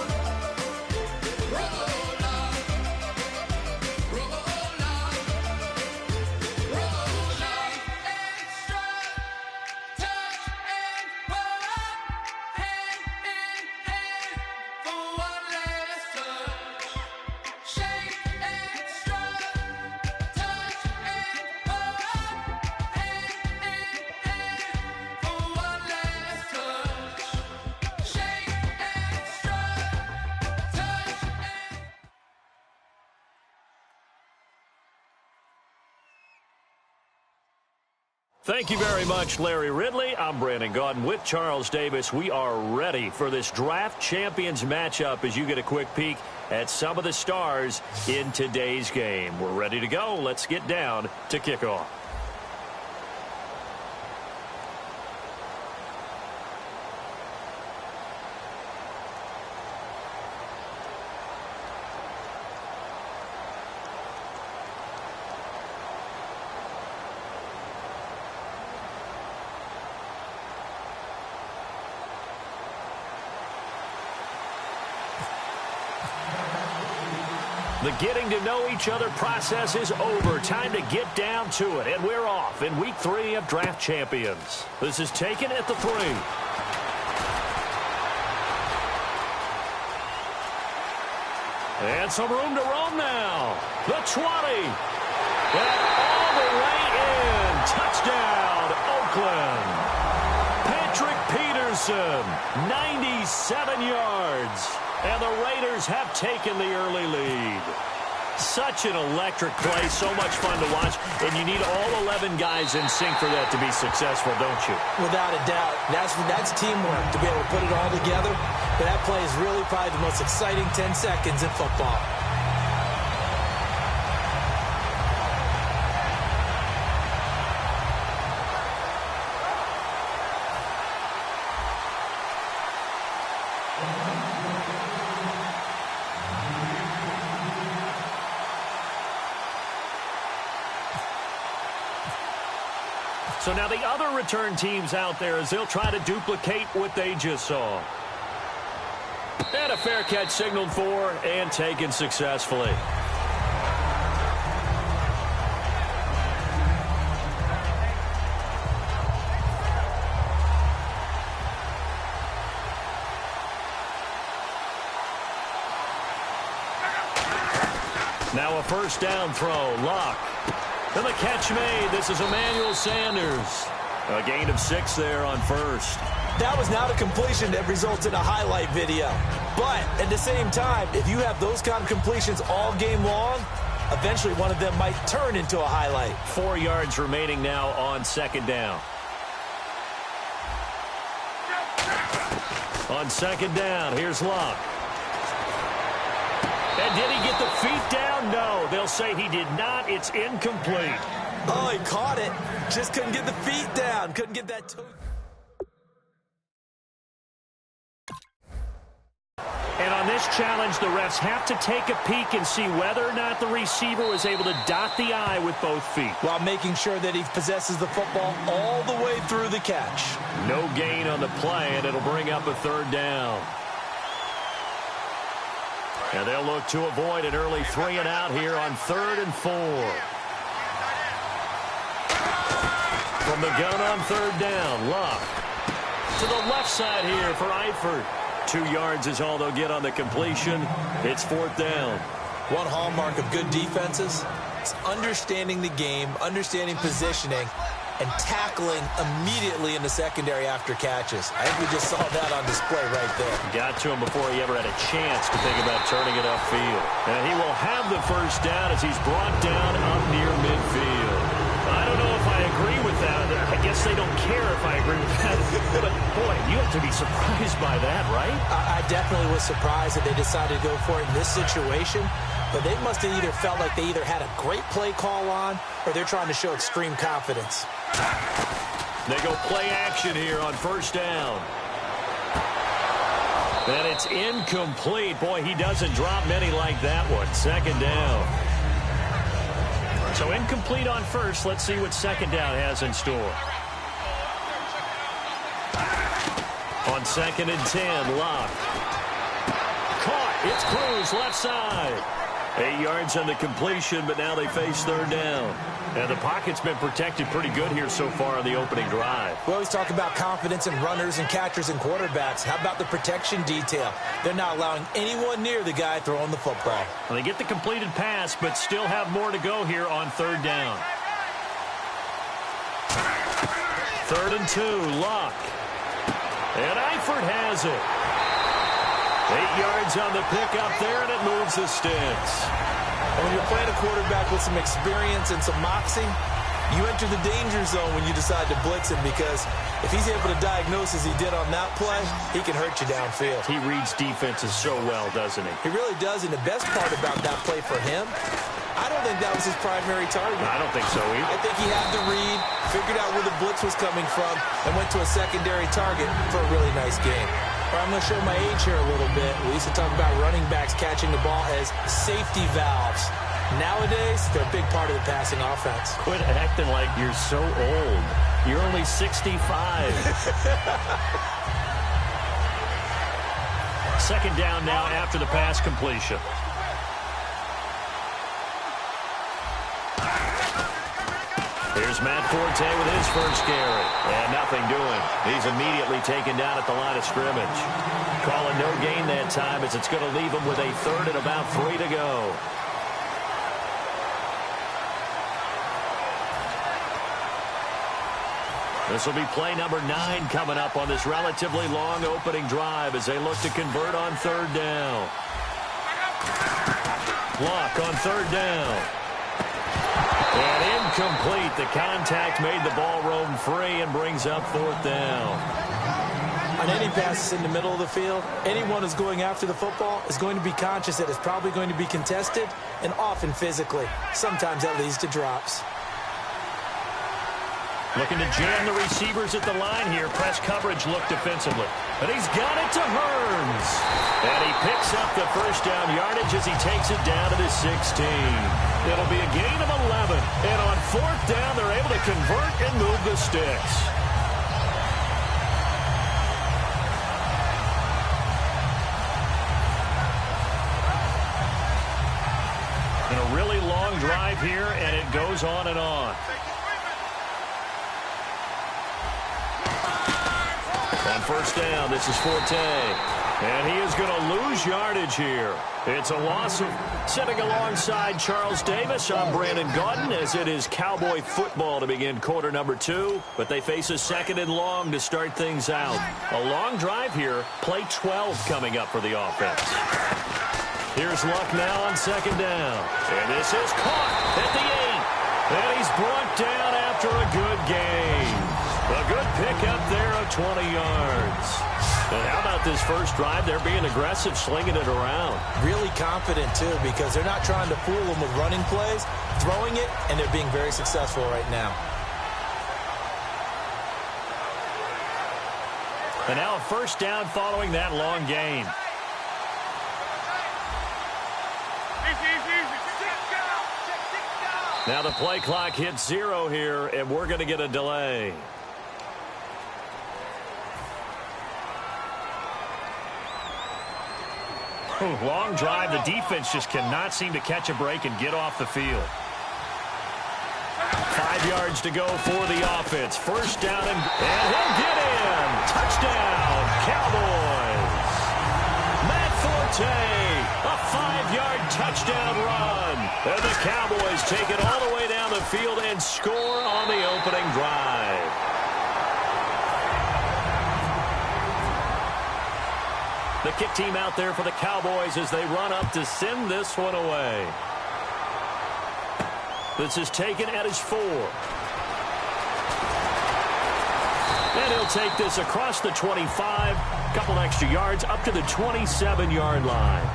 roll up, roll up. Thank you very much, Larry Ridley. I'm Brandon Gaudin with Charles Davis. We are ready for this draft champions matchup as you get a quick peek at some of the stars in today's game. We're ready to go. Let's get down to kickoff. The getting to know each other process is over. Time to get down to it. And we're off in week 3 of Draft Champions. This is taken at the 3. And some room to roam now. The 20. And all the way in. Touchdown, Oakland. Patrick Peterson, 97 yards. And the Raiders have taken the early lead. Such an electric play, so much fun to watch, and you need all 11 guys in sync for that to be successful, don't you? Without a doubt. That's teamwork to be able to put it all together. But that play is really probably the most exciting 10 seconds in football. So now the other return teams out there as they'll try to duplicate what they just saw. And a fair catch signaled for and taken successfully. Now a first down throw. Locke. And the catch made. This is Emmanuel Sanders. A gain of 6 there on first. That was not a completion that results in a highlight video. But at the same time, if you have those kind of completions all game long, eventually one of them might turn into a highlight. 4 yards remaining now on second down. On second down, here's Locke. And did he get the feet down? No. They'll say he did not. It's incomplete. Oh, he caught it. Just couldn't get the feet down. Couldn't get that toe. And on this challenge, the refs have to take a peek and see whether or not the receiver was able to dot the I with both feet. While making sure that he possesses the football all the way through the catch. No gain on the play, and it'll bring up a third down. And they'll look to avoid an early 3 and out here on 3rd and 4. From the gun on 3rd down, Locke. To the left side here for Eifert. 2 yards is all they'll get on the completion. It's 4th down. One hallmark of good defenses is understanding the game, understanding positioning, and tackling immediately in the secondary after catches. I think we just saw that on display right there. Got to him before he ever had a chance to think about turning it upfield. And he will have the first down as he's brought down up near midfield. I don't know if I agree with that. I guess they don't care if I agree with that. But, boy, you have to be surprised by that, right? I definitely was surprised that they decided to go for it in this situation. But they must have either felt like they either had a great play call on or they're trying to show extreme confidence. They go play action here on first down. And it's incomplete. Boy, he doesn't drop many like that one. Second down. So incomplete on first. Let's see what second down has in store. On 2nd and 10, Locke. Caught. It's Cruz, left side. 8 yards on the completion, but now they face third down. And the pocket's been protected pretty good here so far on the opening drive. We always talk about confidence in runners and catchers and quarterbacks. How about the protection detail? They're not allowing anyone near the guy throwing the football. Well, they get the completed pass, but still have more to go here on third down. 3rd and 2, Locke. And Eifert has it. 8 yards on the pickup there, and it moves the sticks. And when you're playing a quarterback with some experience and some moxie, you enter the danger zone when you decide to blitz him, because if he's able to diagnose as he did on that play, he can hurt you downfield. He reads defenses so well, doesn't he? He really does, and the best part about that play for him, I don't think that was his primary target. I don't think so either. I think he had to read, figured out where the blitz was coming from, and went to a secondary target for a really nice game. Or I'm going to show my age here a little bit. We used to talk about running backs catching the ball as safety valves. Nowadays, they're a big part of the passing offense. Quit acting like you're so old. You're only 65. Second down now after the pass completion. Here's Matt Forte with his first carry. And nothing doing. He's immediately taken down at the line of scrimmage. Calling no gain that time as it's going to leave him with a 3rd and about 3 to go. This will be play number 9 coming up on this relatively long opening drive as they look to convert on third down. Block on third down. And incomplete. The contact made the ball roam free and brings up 4th down. On any passes in the middle of the field, anyone who's going after the football is going to be conscious that it's probably going to be contested, and often physically. Sometimes that leads to drops. Looking to jam the receivers at the line here. Press coverage look defensively. But he's got it to Hearns. And he picks up the first down yardage as he takes it down to the 16. It'll be a gain of 11. And on 4th down, they're able to convert and move the sticks. And a really long drive here, and it goes on and on. On first down, this is Forte. And he is going to lose yardage here. It's a loss of sitting alongside Charles Davis. I'm Brandon Gaudin as it is Cowboy football to begin quarter number 2. But they face a 2nd and long to start things out. A long drive here. Play 12 coming up for the offense. Here's Luck now on 2nd down. And this is caught at the 8. And he's brought down after a good game. A good pickup there of 20 yards. And how about this first drive? They're being aggressive, slinging it around. Really confident, too, because they're not trying to fool them with running plays, throwing it, and they're being very successful right now. And now a first down following that long gain. Now the play clock hits 0 here, and we're going to get a delay. Long drive. The defense just cannot seem to catch a break and get off the field. 5 yards to go for the offense. First down, and he'll get in. Touchdown, Cowboys. Matt Forte, a 5-yard touchdown run. And the Cowboys take it all the way down the field and score on the opening drive. The kick team out there for the Cowboys as they run up to send this one away. This is taken at his 4. And he'll take this across the 25, couple extra yards up to the 27-yard line.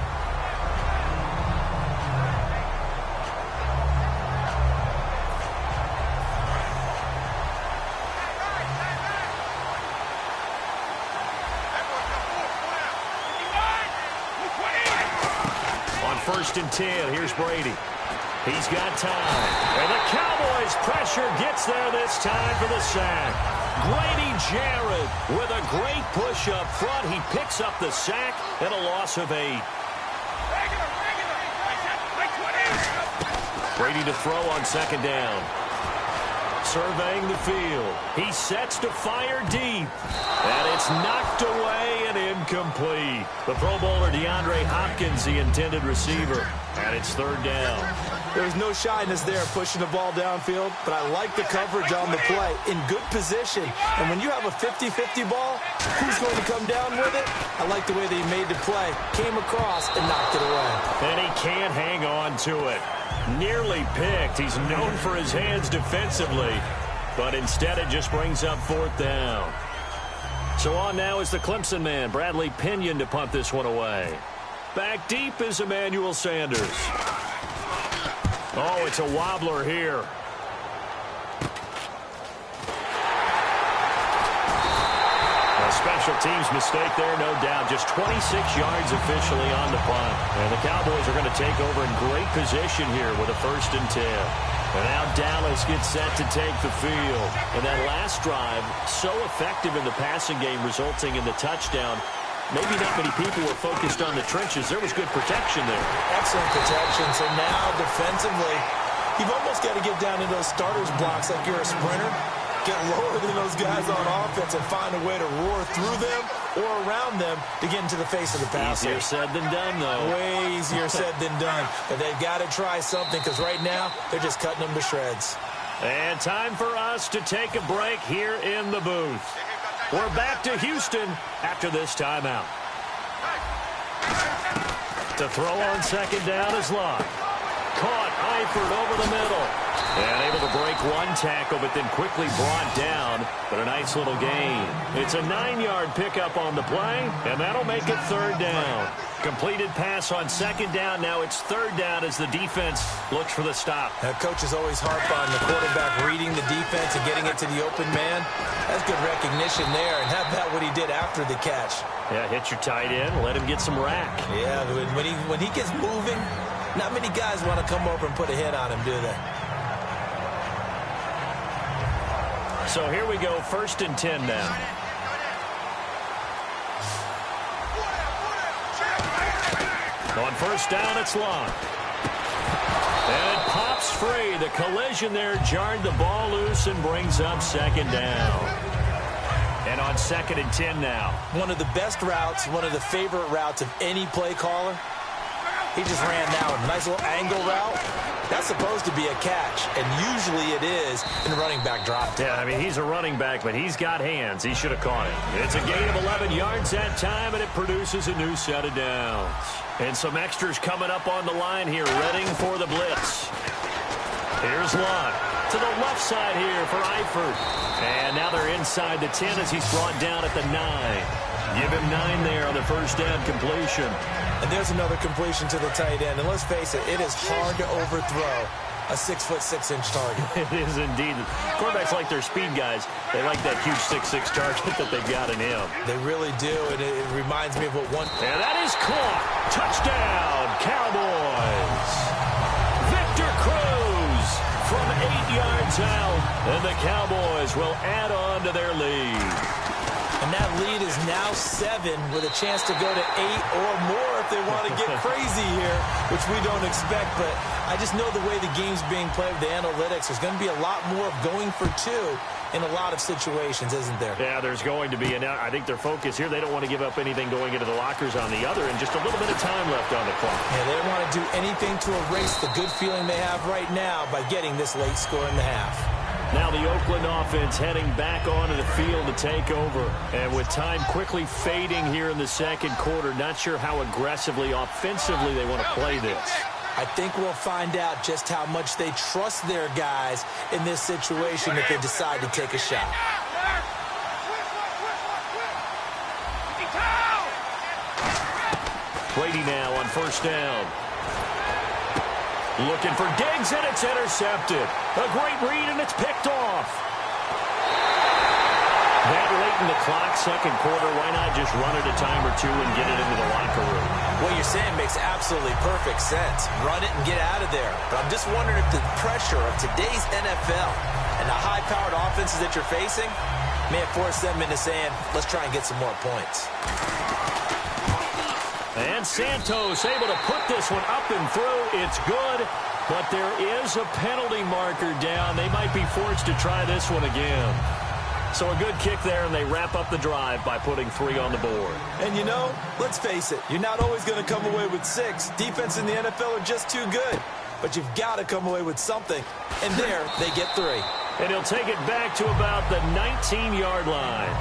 On 1st and 10, here's Brady. He's got time. And the Cowboys' pressure gets there this time for the sack. Grady Jarrett with a great push up front. He picks up the sack and a loss of 8. Brady to throw on 2nd down. Surveying the field. He sets to fire deep. And it's knocked away and incomplete. The Pro Bowler DeAndre Hopkins, the intended receiver. And it's 3rd down. There's no shyness there pushing the ball downfield, but I like the coverage on the play. In good position. And when you have a 50-50 ball, who's going to come down with it? I like the way that he made the play. Came across and knocked it away. And he can't hang on to it. Nearly picked. He's known for his hands defensively. But instead it just brings up 4th down. So on now is the Clemson man, Bradley Pinion, to punt this one away. Back deep is Emmanuel Sanders. Oh, it's a wobbler here. A special teams mistake there, no doubt. Just 26 yards officially on the punt. And the Cowboys are going to take over in great position here with a 1st and 10. And now Dallas gets set to take the field. And that last drive, so effective in the passing game, resulting in the touchdown. Maybe not many people were focused on the trenches. There was good protection there. Excellent protection. So now defensively, you've almost got to get down to those starters blocks like you're a sprinter. Get lower than those guys on offense and find a way to roar through them or around them to get into the face of the passer. Easier said than done, though. Way easier said than done. But they've got to try something because right now they're just cutting them to shreds. And time for us to take a break here in the booth. We're back to Houston after this timeout. To throw on 2nd down is Locke. Caught Eifert over the middle. And able to break one tackle, but then quickly brought down. But a nice little gain. It's a 9-yard pickup on the play, and that'll make it 3rd down. Completed pass on 2nd down. Now it's 3rd down as the defense looks for the stop. Now, coaches always harp on the quarterback reading the defense and getting it to the open man. That's good recognition there. And how about what he did after the catch? Yeah, hit your tight end, let him get some rack. Yeah, when he gets moving, not many guys want to come over and put a hit on him, do they? So here we go, 1st and 10 now. On 1st down, it's Locke. And it pops free. The collision there jarred the ball loose and brings up 2nd down. And on 2nd and 10 now. One of the best routes, one of the favorite routes of any play caller. He just ran now a nice little angle route. That's supposed to be a catch, and usually it is in a running back drop. Yeah, I mean, he's a running back, but he's got hands. He should have caught it. It's a gain of 11 yards that time, and it produces a new set of downs. And some extras coming up on the line here, readying for the blitz. Here's Locke to the left side here for Eifert. And now they're inside the 10 as he's brought down at the 9. Give him 9 there on the 1st down completion. And there's another completion to the tight end. And let's face it, it is hard to overthrow a 6'6" target. It is indeed. Quarterbacks like their speed guys. They like that huge 6'6" target that they've got in him. They really do, and it reminds me of what one... And that is caught. Touchdown, Cowboys. Victor Cruz from 8 yards out. And the Cowboys will add on to their lead. And And that lead is now 7 with a chance to go to 8 or more if they want to get crazy here, which we don't expect. But I just know the way the game's being played with the analytics, there's going to be a lot more of going for 2 in a lot of situations, isn't there? Yeah, there's going to be. And I think their focus here, they don't want to give up anything going into the lockers on the other, and just a little bit of time left on the clock. Yeah, they don't want to do anything to erase the good feeling they have right now by getting this late score in the half. Now the Oakland offense heading back onto the field to take over. And with time quickly fading here in the second quarter, not sure how aggressively, offensively they want to play this. I think we'll find out just how much they trust their guys in this situation if they decide to take a shot. Brady now on first down. Looking for Diggs, and it's intercepted. A great read, and it's picked off. That late in the clock, second quarter, why not just run it a time or 2 and get it into the locker room? What you're saying makes absolutely perfect sense. Run it and get out of there. But I'm just wondering if the pressure of today's NFL and the high-powered offenses that you're facing may have forced them into saying, let's try and get some more points. And Santos able to put this one up and through. It's good, but there is a penalty marker down. They might be forced to try this one again. So a good kick there, and they wrap up the drive by putting 3 on the board. And you know, let's face it, you're not always going to come away with 6. Defense in the NFL are just too good. But you've got to come away with something. And there, they get 3. And he'll take it back to about the 19-yard line.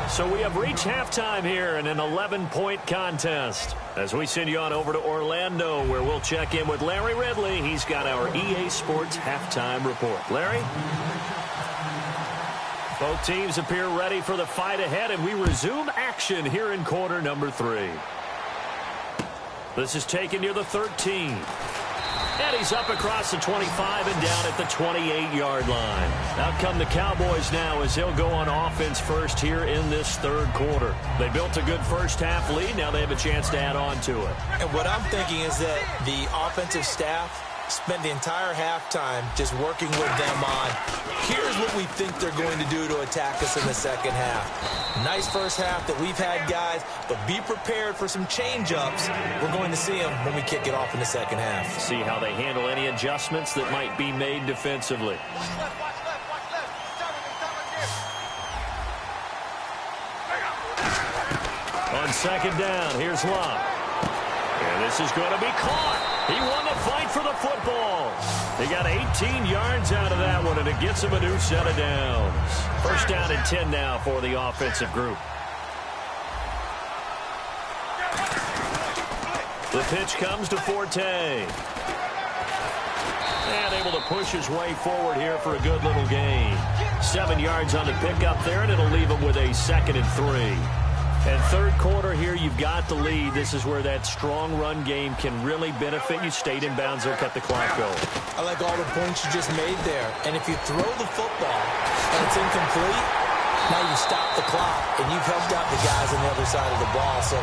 So we have reached halftime here in an 11-point contest. As we send you on over to Orlando, where we'll check in with Larry Ridley. He's got our EA Sports halftime report. Larry? Both teams appear ready for the fight ahead, and we resume action here in quarter number 3. This is taken near the 13. And he's up across the 25 and down at the 28-yard line. Out come the Cowboys now as they'll go on offense first here in this third quarter. They built a good first-half lead. Now they have a chance to add on to it. And what I'm thinking is that the offensive staff spent the entire halftime just working with them on, here's what we think they're going to do to attack us in the second half. Nice first half that we've had, guys, but be prepared for some change-ups. We're going to see them when we kick it off in the second half. See how they handle any adjustments that might be made defensively. On second down, here's Locke. And this is going to be caught. He won the fight for the football. He got 18 yards out of that one, and it gets him a new set of downs. First down and 10 now for the offensive group. The pitch comes to Forte. And able to push his way forward here for a good little gain. 7 yards on the pickup there, and it'll leave him with a 2nd and 3. And third quarter here, you've got the lead. This is where that strong run game can really benefit you. Stayed in bounds there, kept the clock going. I like all the points you just made there. And if you throw the football and it's incomplete, now you stop the clock and you've helped out the guys on the other side of the ball. So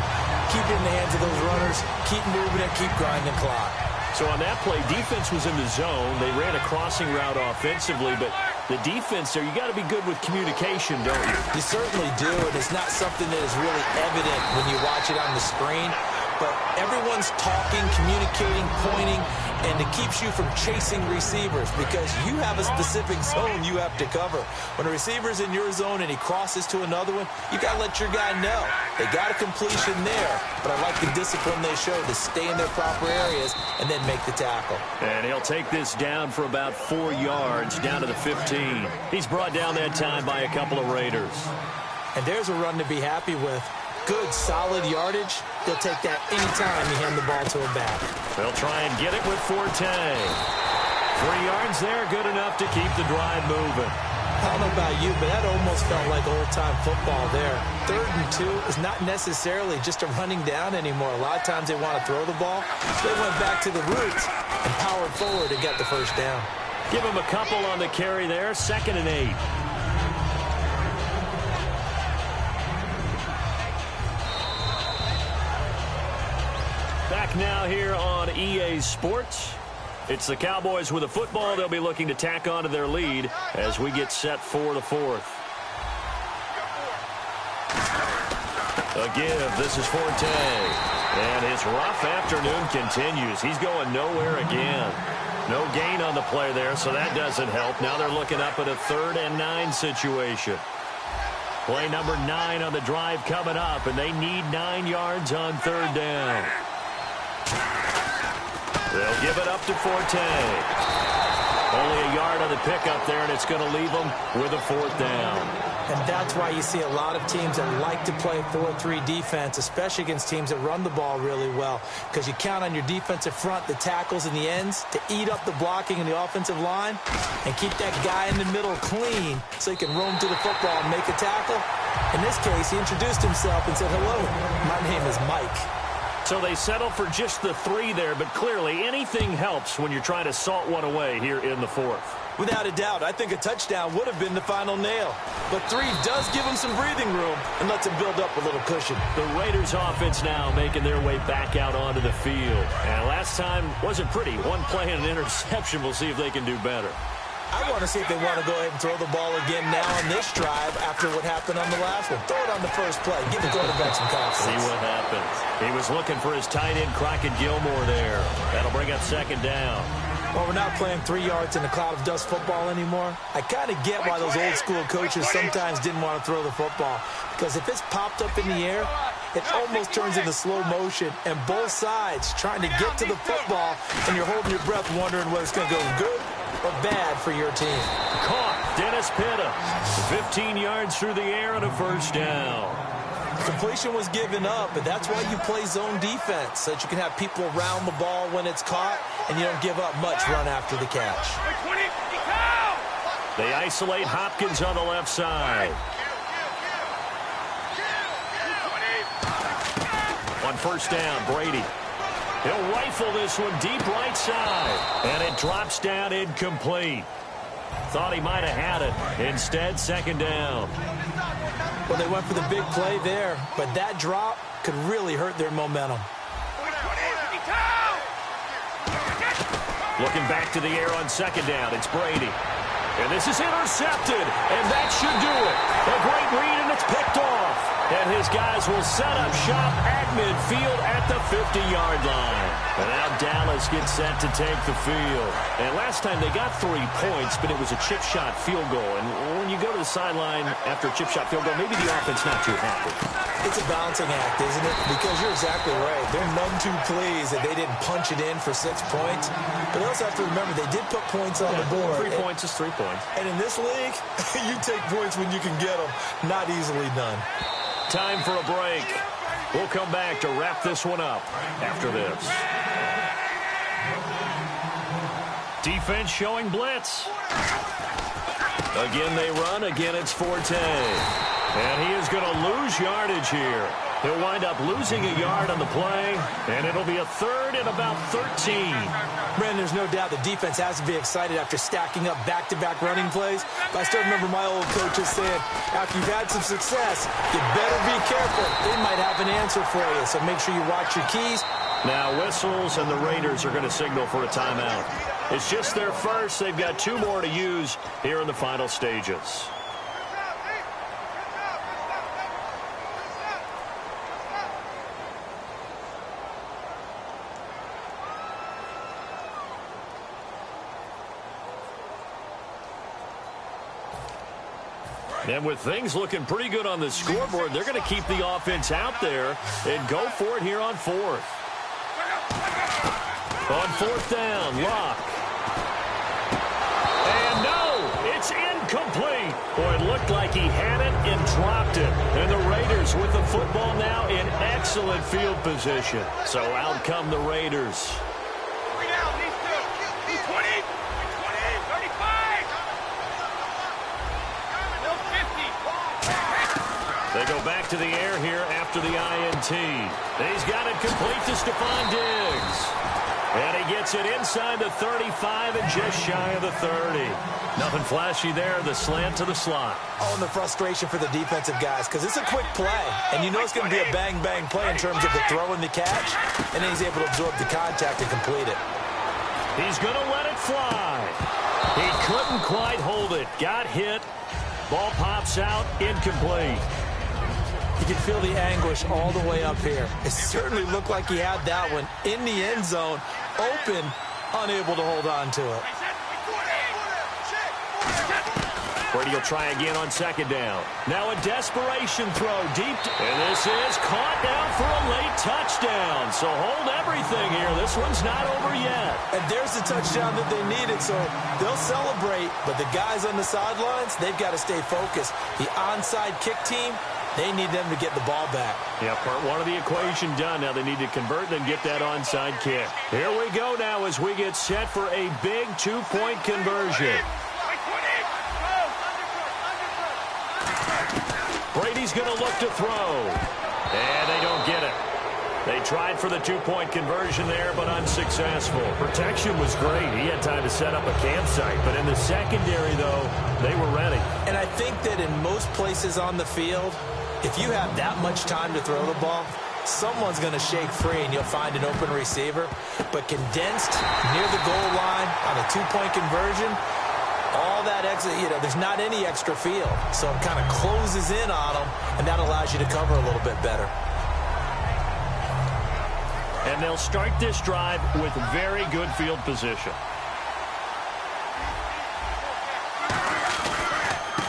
keep it in the hands of those runners, keep moving it, keep grinding clock. So on that play, defense was in the zone. They ran a crossing route offensively, but the defense there, you got to be good with communication, don't you? You certainly do, and it's not something that is really evident when you watch it on the screen. But everyone's talking, communicating, pointing, and it keeps you from chasing receivers because you have a specific zone you have to cover. When a receiver's in your zone and he crosses to another one, you got to let your guy know. They got a completion there, but I like the discipline they show to stay in their proper areas and then make the tackle. And he'll take this down for about 4 yards, down to the 15. He's brought down that time by a couple of Raiders. And there's a run to be happy with. Good, solid yardage. They'll take that anytime you hand the ball to a back. They'll try and get it with Forte. 3 yards there, good enough to keep the drive moving. I don't know about you, but that almost felt like old-time football there. 3rd and 2 is not necessarily just a running down anymore. A lot of times they want to throw the ball. So they went back to the roots and powered forward and got the first down. Give him a couple on the carry there, 2nd and 8. Back now here on EA Sports. It's the Cowboys with a football. They'll be looking to tack on to their lead as we get set for the 4th. A give. This is Forte. And his rough afternoon continues. He's going nowhere again. No gain on the play there, so that doesn't help. Now they're looking up at a 3rd and 9 situation. Play number 9 on the drive coming up, and they need 9 yards on 3rd down. They'll give it up to Forte. Only a yard on the pickup there, and it's going to leave them with a 4th down. And that's why you see a lot of teams that like to play 4-3 defense, especially against teams that run the ball really well, because you count on your defensive front, the tackles and the ends, to eat up the blocking in the offensive line and keep that guy in the middle clean so he can roam to the football and make a tackle. In this case, he introduced himself and said, "Hello, my name is Mike." So they settle for just the 3 there, but clearly anything helps when you're trying to salt one away here in the 4th. Without a doubt, I think a touchdown would have been the final nail. But 3 does give him some breathing room and lets him build up a little cushion. The Raiders offense now making their way back out onto the field. And last time wasn't pretty. 1 play and an interception. We'll see if they can do better. I want to see if they want to go ahead and throw the ball again now on this drive after what happened on the last one. Throw it on the first play. Give the quarterback some confidence. See what happens. He was looking for his tight end, Crockett Gilmore, there. That'll bring up 2nd down. Well, we're not playing 3 yards in a cloud of dust football anymore. I kind of get why those old school coaches sometimes didn't want to throw the football. Because if it's popped up in the air, it almost turns into slow motion. And both sides trying to get to the football, and you're holding your breath wondering whether it's going to go good or bad for your team. Caught. Dennis Pitta. 15 yards through the air and a 1st down. Completion was given up, but that's why you play zone defense, so that you can have people around the ball when it's caught, and you don't give up much run after the catch. They isolate Hopkins on the left side. On 1st down, Brady. He'll rifle this one deep right side, and it drops down incomplete. Thought he might have had it. Instead, 2nd down. Well, they went for the big play there, but that drop could really hurt their momentum. Looking back to the air on 2nd down, it's Brady. And this is intercepted, and that should do it. A great read, and it's picked off. And his guys will set up shop at midfield at the 50-yard line. And now Dallas gets set to take the field. And last time they got 3 points, but it was a chip shot field goal. And when you go to the sideline after a chip shot field goal, maybe the offense not too happy. It's a balancing act, isn't it? Because you're exactly right. They're none too pleased that they didn't punch it in for 6 points. But they also have to remember they did put points on the board. 3 points is 3 points. And in this league, you take points when you can get them. Not easily done. Time for a break. We'll come back to wrap this one up after this. Defense showing blitz. Again they run. Again it's Forte. And he is going to lose yardage here. He'll wind up losing a yard on the play, and it'll be a 3rd and about 13. Brandon, there's no doubt the defense has to be excited after stacking up back-to-back running plays. But I still remember my old coaches saying, after you've had some success, you better be careful. They might have an answer for you, so make sure you watch your keys. Now whistles, and the Raiders are going to signal for a timeout. It's just their first. They've got 2 more to use here in the final stages. And with things looking pretty good on the scoreboard, they're going to keep the offense out there and go for it here on 4th. On 4th down, Locke. And no, it's incomplete. Boy, it looked like he had it and dropped it. And the Raiders with the football now in excellent field position. So out come the Raiders. They go back to the air here after the INT. He's got it complete to Stephon Diggs. And he gets it inside the 35 and just shy of the 30. Nothing flashy there, the slant to the slot. Oh, and the frustration for the defensive guys, because it's a quick play. And you know it's going to be a bang-bang play in terms of the throw and the catch. And then he's able to absorb the contact and complete it. He's going to let it fly. He couldn't quite hold it. Got hit. Ball pops out, incomplete. You can feel the anguish all the way up here. It certainly looked like he had that one in the end zone, open, unable to hold on to it. Brady will try again on second down. Now a desperation throw deep. And this is caught down for a late touchdown. So hold everything here. This one's not over yet. And there's the touchdown that they needed, so they'll celebrate. But the guys on the sidelines, they've got to stay focused. The onside kick team, they need them to get the ball back. Yeah, part one of the equation done. Now they need to convert and get that onside kick. Here we go now as we get set for a big two-point conversion. Brady's going to look to throw. And they don't get it. They tried for the two-point conversion there, but unsuccessful. Protection was great. He had time to set up a campsite. But in the secondary, though, they were ready. And I think that in most places on the field, if you have that much time to throw the ball, someone's going to shake free and you'll find an open receiver. But condensed near the goal line on a two-point conversion, all that extra, there's not any extra field. So it kind of closes in on them, and that allows you to cover a little bit better. And they'll start this drive with very good field position.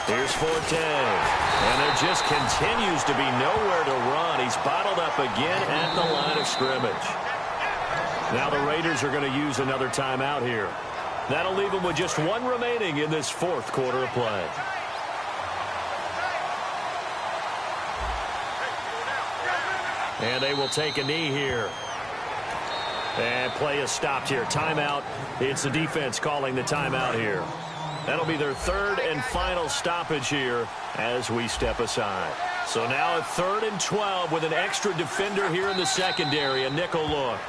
Here's Forte. And there just continues to be nowhere to run. He's bottled up again at the line of scrimmage. Now the Raiders are going to use another timeout here. That'll leave them with just one remaining in this fourth quarter of play. And they will take a knee here. And play is stopped here. Timeout. It's the defense calling the timeout here. That'll be their third and final stoppage here as we step aside. So now a 3rd and 12 with an extra defender here in the secondary. A nickel look.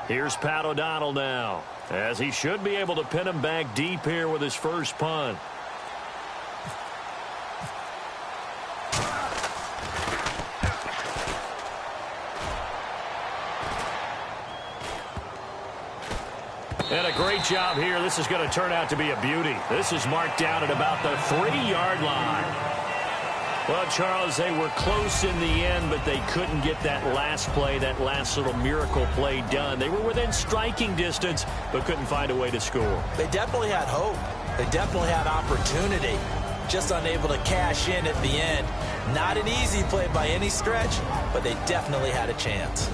Here's Pat O'Donnell now, as he should be able to pin him back deep here with his first punt. And a great job here. This is going to turn out to be a beauty. This is marked down at about the 3-yard line. Well, Charles, they were close in the end, but they couldn't get that last play, that last little miracle play done. They were within striking distance, but couldn't find a way to score. They definitely had hope. They definitely had opportunity. Just unable to cash in at the end. Not an easy play by any stretch, but they definitely had a chance.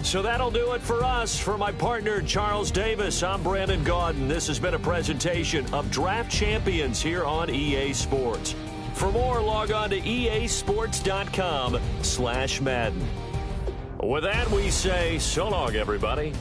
So that'll do it for us. For my partner, Charles Davis, I'm Brandon Gaudin. This has been a presentation of Draft Champions here on EA Sports. For more, log on to easports.com/Madden. With that, we say so long, everybody.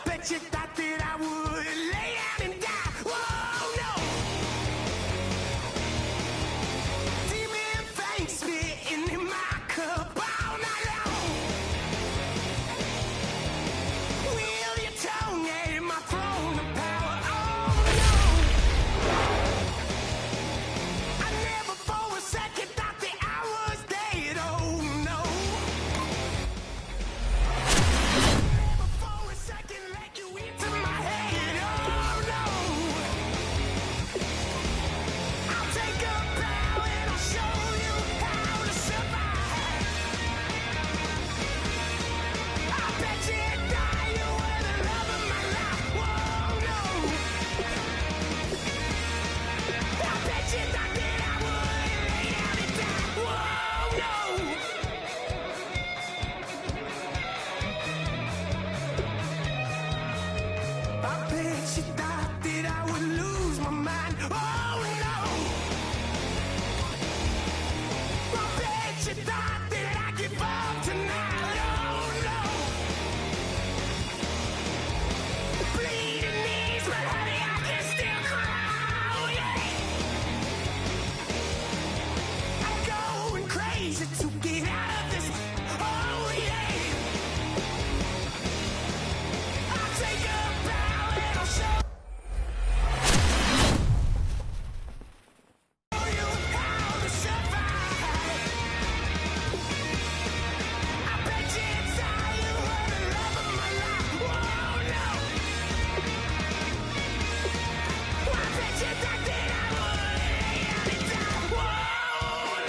bet you thought that I would lay down and die. Whoa, no. Demon fangs spitting in my cup all night long. Will your tongue at my throne of power? Oh, no. I never for a second thought that I was dead. Oh, no. Never for a second let you into my head. Oh, no. I'll take a bow and I'll show you how to survive. I bet you die, you were the love of my life. Whoa, no. I bet you thought that I would lay down and die. Whoa, no. I bet you thought that I would lose my mind. Oh, no. I bet you thought that I'd give up tonight. Oh, no. Bleeding knees, but honey, I can still cry. Oh, yeah. I'm going crazy to get out of this. Oh, yeah. I'll take a bow and I'll show you how to survive. I bet you die, you were the love of my life. Whoa, no. I bet you thought that I would lay down and die. Whoa,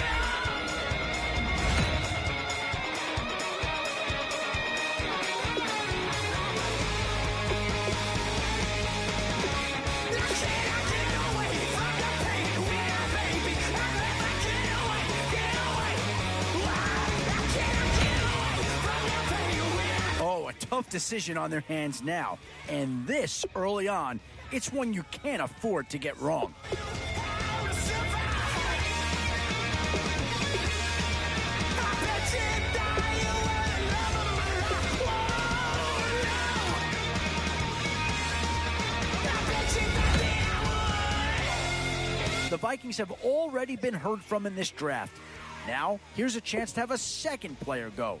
no. Now can I get away from the pain when I, baby? I never get away, get away. Why? Now can I get away from the pain when I? Oh, a tough decision on their hands now. And this early on, it's one you can't afford to get wrong. How to survive? I bet you die, you were the love of my life. Whoa, no. I bet you thought that I would. The Vikings have already been heard from in this draft. Now, here's a chance to have a second player go.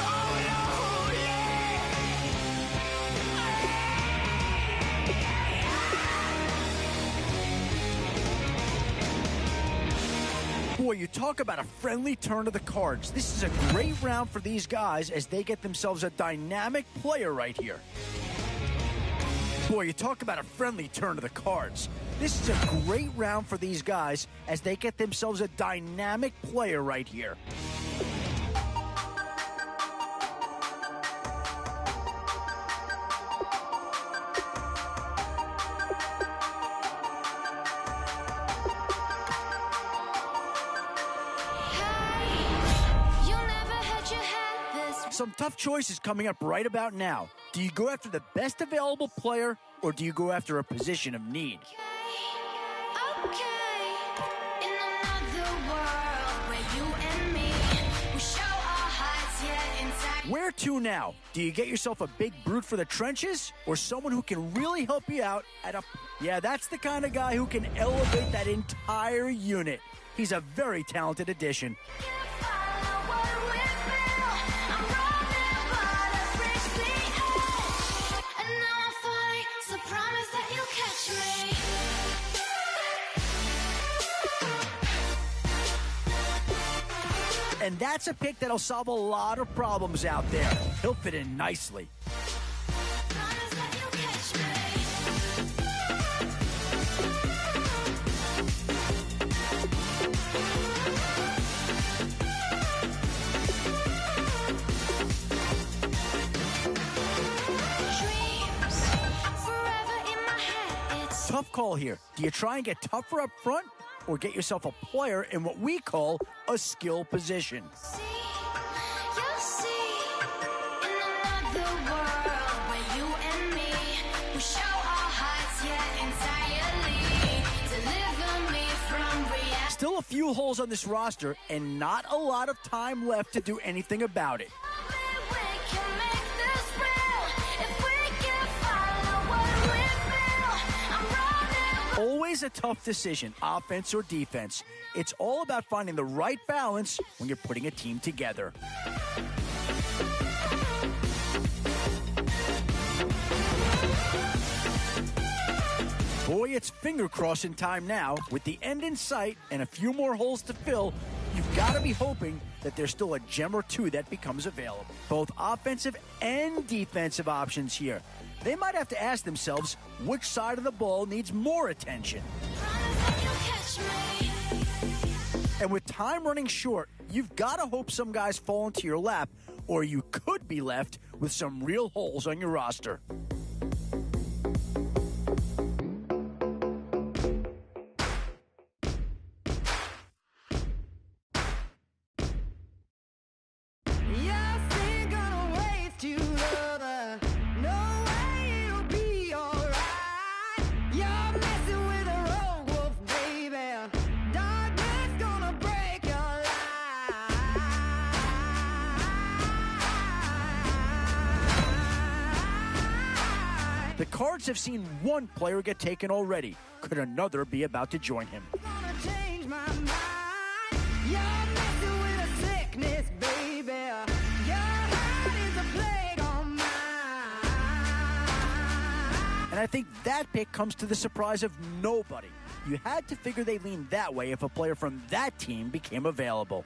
Oh, no, yeah. Boy, you talk about a friendly turn of the cards. This is a great round for these guys as they get themselves a dynamic player right here. Boy, you talk about a friendly turn of the cards. This is a great round for these guys as they get themselves a dynamic player right here. You never had your head this Some tough choices coming up right about now. Do you go after the best available player, or do you go after a position of need? okay. In another world where you and me, we show our hearts yet inside Where to now? Do you get yourself a big brute for the trenches or someone who can really help you out at a... Yeah, that's the kind of guy who can elevate that entire unit. He's a very talented addition. And that's a pick that'll solve a lot of problems out there. He'll fit in nicely. Tough call here. Do you try and get tougher up front or get yourself a player in what we call a skill position? Still a few holes on this roster and not a lot of time left to do anything about it. Always a tough decision, offense or defense. It's all about finding the right balance when you're putting a team together. Boy, it's finger-crossing time now. With the end in sight and a few more holes to fill, you've got to be hoping that there's still a gem or two that becomes available. Both offensive and defensive options here. They might have to ask themselves which side of the ball needs more attention. And with time running short, you've got to hope some guys fall into your lap, or you could be left with some real holes on your roster. The Cards have seen one player get taken already. Could another be about to join him? And I think that pick comes to the surprise of nobody. You had to figure they leaned that way if a player from that team became available.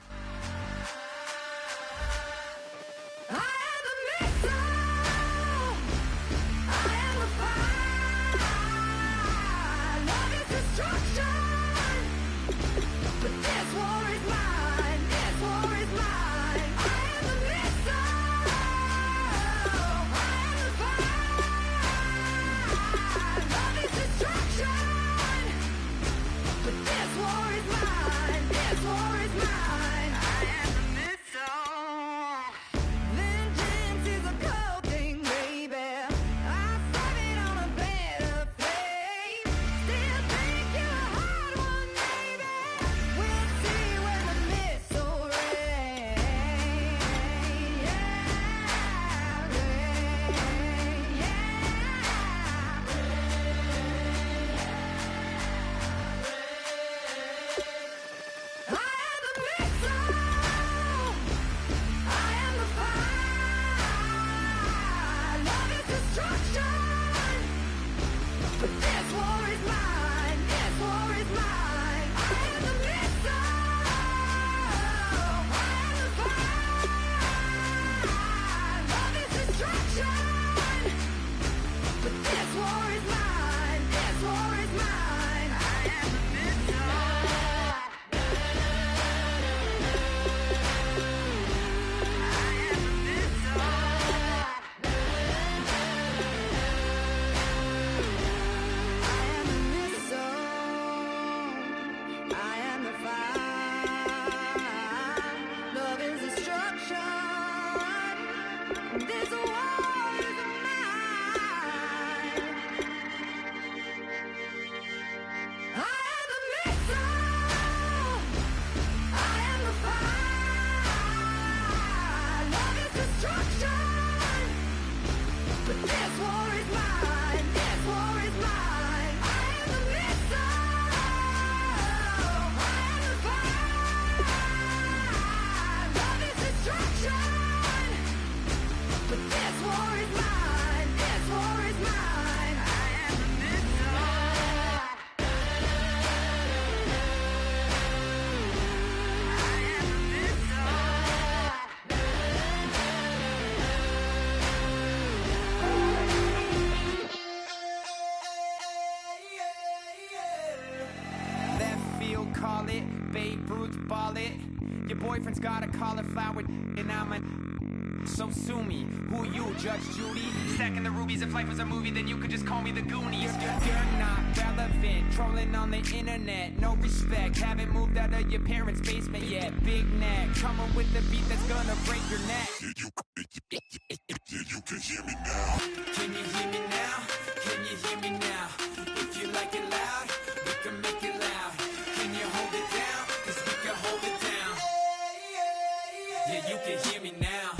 call it. Babe Ruth, ball it. Your boyfriend's got a cauliflower, and I'm a... So sue me. Who you, Judge Judy? Stacking the rubies. If life was a movie, then you could just call me the Goonies. You're not relevant. Trolling on the internet. No respect. Haven't moved out of your parents' basement yet. Big neck. Coming with the beat that's gonna break your neck. You can hear me now. Can you hear me now? Can you hear me now? If you like it loud, we can make it loud. Can you hold it down? 'Cause we can hold it down. Yeah, you can hear me now.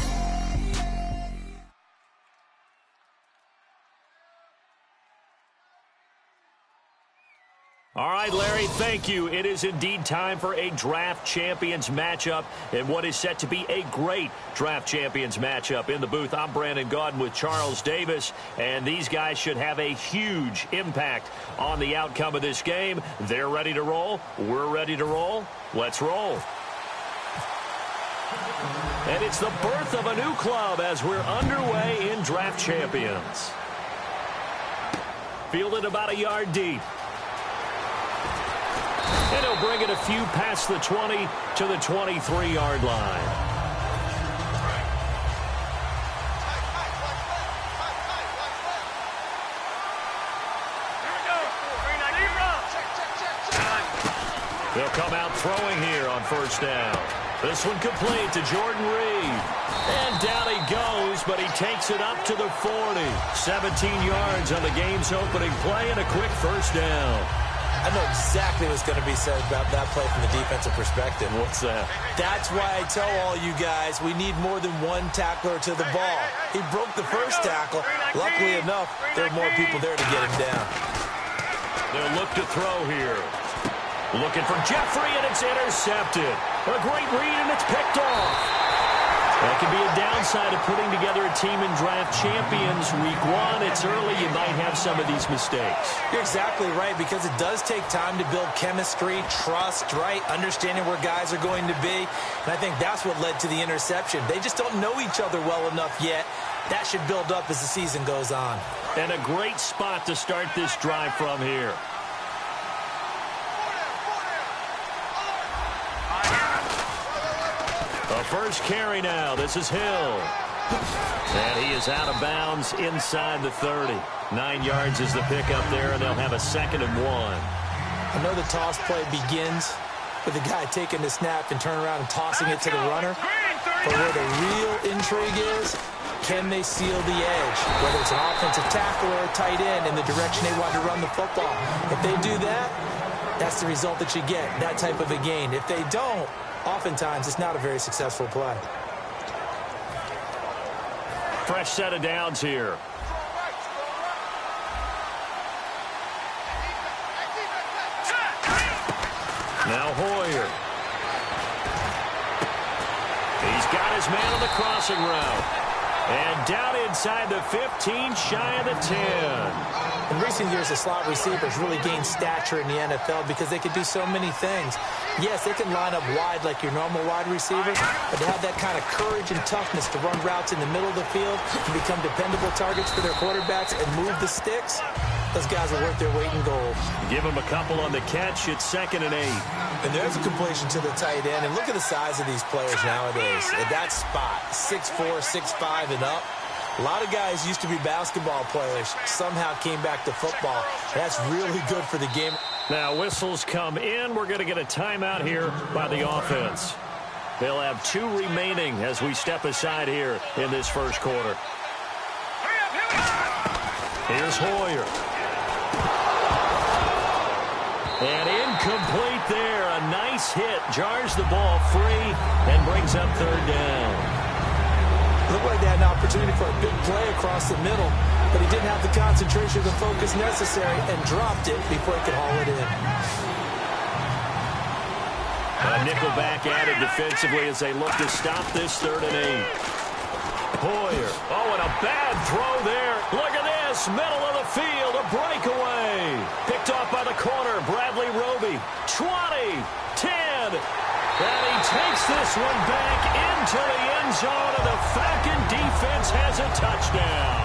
All right, Larry, thank you. It is indeed time for a Draft Champions matchup and what is set to be a great Draft Champions matchup. In the booth, I'm Brandon Gaudin with Charles Davis, and these guys should have a huge impact on the outcome of this game. They're ready to roll. We're ready to roll. Let's roll. And it's the birth of a new club as we're underway in Draft Champions. Fielded about a yard deep. And he'll bring it a few past the 20 to the 23-yard line. They'll come out throwing here on first down. This one complete to Jordan Reed. And down he goes, but he takes it up to the 40. 17 yards on the game's opening play and a quick first down. I know exactly what's going to be said about that play from the defensive perspective. What's that? That's why I tell all you guys we need more than one tackler to the ball. He broke the first tackle. Luckily enough, there are more people there to get him down. They'll look to throw here. Looking for Jeffrey, and it's intercepted. A great read, and it's picked off. That can be a downside of putting together a team in Draft Champions Week 1. It's early. You might have some of these mistakes. You're exactly right, because it does take time to build chemistry, trust, right? Understanding where guys are going to be. And I think that's what led to the interception. They just don't know each other well enough yet. That should build up as the season goes on. And a great spot to start this drive from here. A first carry now. This is Hill. And he is out of bounds inside the 30. 9 yards is the pickup there, and they'll have a 2nd and 1. I know the toss play begins with the guy taking the snap and turning around and tossing it to the runner. But where the real intrigue is, can they seal the edge? Whether it's an offensive tackle or a tight end in the direction they want to run the football. If they do that, that's the result that you get, that type of a gain. If they don't, oftentimes it's not a very successful play. Fresh set of downs here. Now Hoyer. He's got his man on the crossing route. And down inside the 15, shy of the 10. In recent years, the slot receivers really gained stature in the NFL because they could do so many things. Yes, they can line up wide like your normal wide receivers, but to have that kind of courage and toughness to run routes in the middle of the field and become dependable targets for their quarterbacks and move the sticks, those guys are worth their weight in gold. Give them a couple on the catch. It's 2nd and 8. And there's a completion to the tight end. And look at the size of these players nowadays. At that spot, 6'4", 6'5", and up. A lot of guys used to be basketball players, somehow came back to football. That's really good for the game. Now whistles come in. We're going to get a timeout here by the offense. They'll have 2 remaining as we step aside here in this first quarter. Here's Hoyer. And incomplete there. A nice hit. Jars the ball free and brings up 3rd down. Looked like they had an opportunity for a big play across the middle, but he didn't have the concentration or the focus necessary and dropped it before he could haul it in. A nickelback added defensively as they look to stop this 3rd and 8. Hoyer. Oh, and a bad throw there. Look at this. Middle of the field. A breakaway. Picked off by the corner. Bradley Roby. 20. 10. And he takes this one back into the end zone, and the Falcon defense has a touchdown.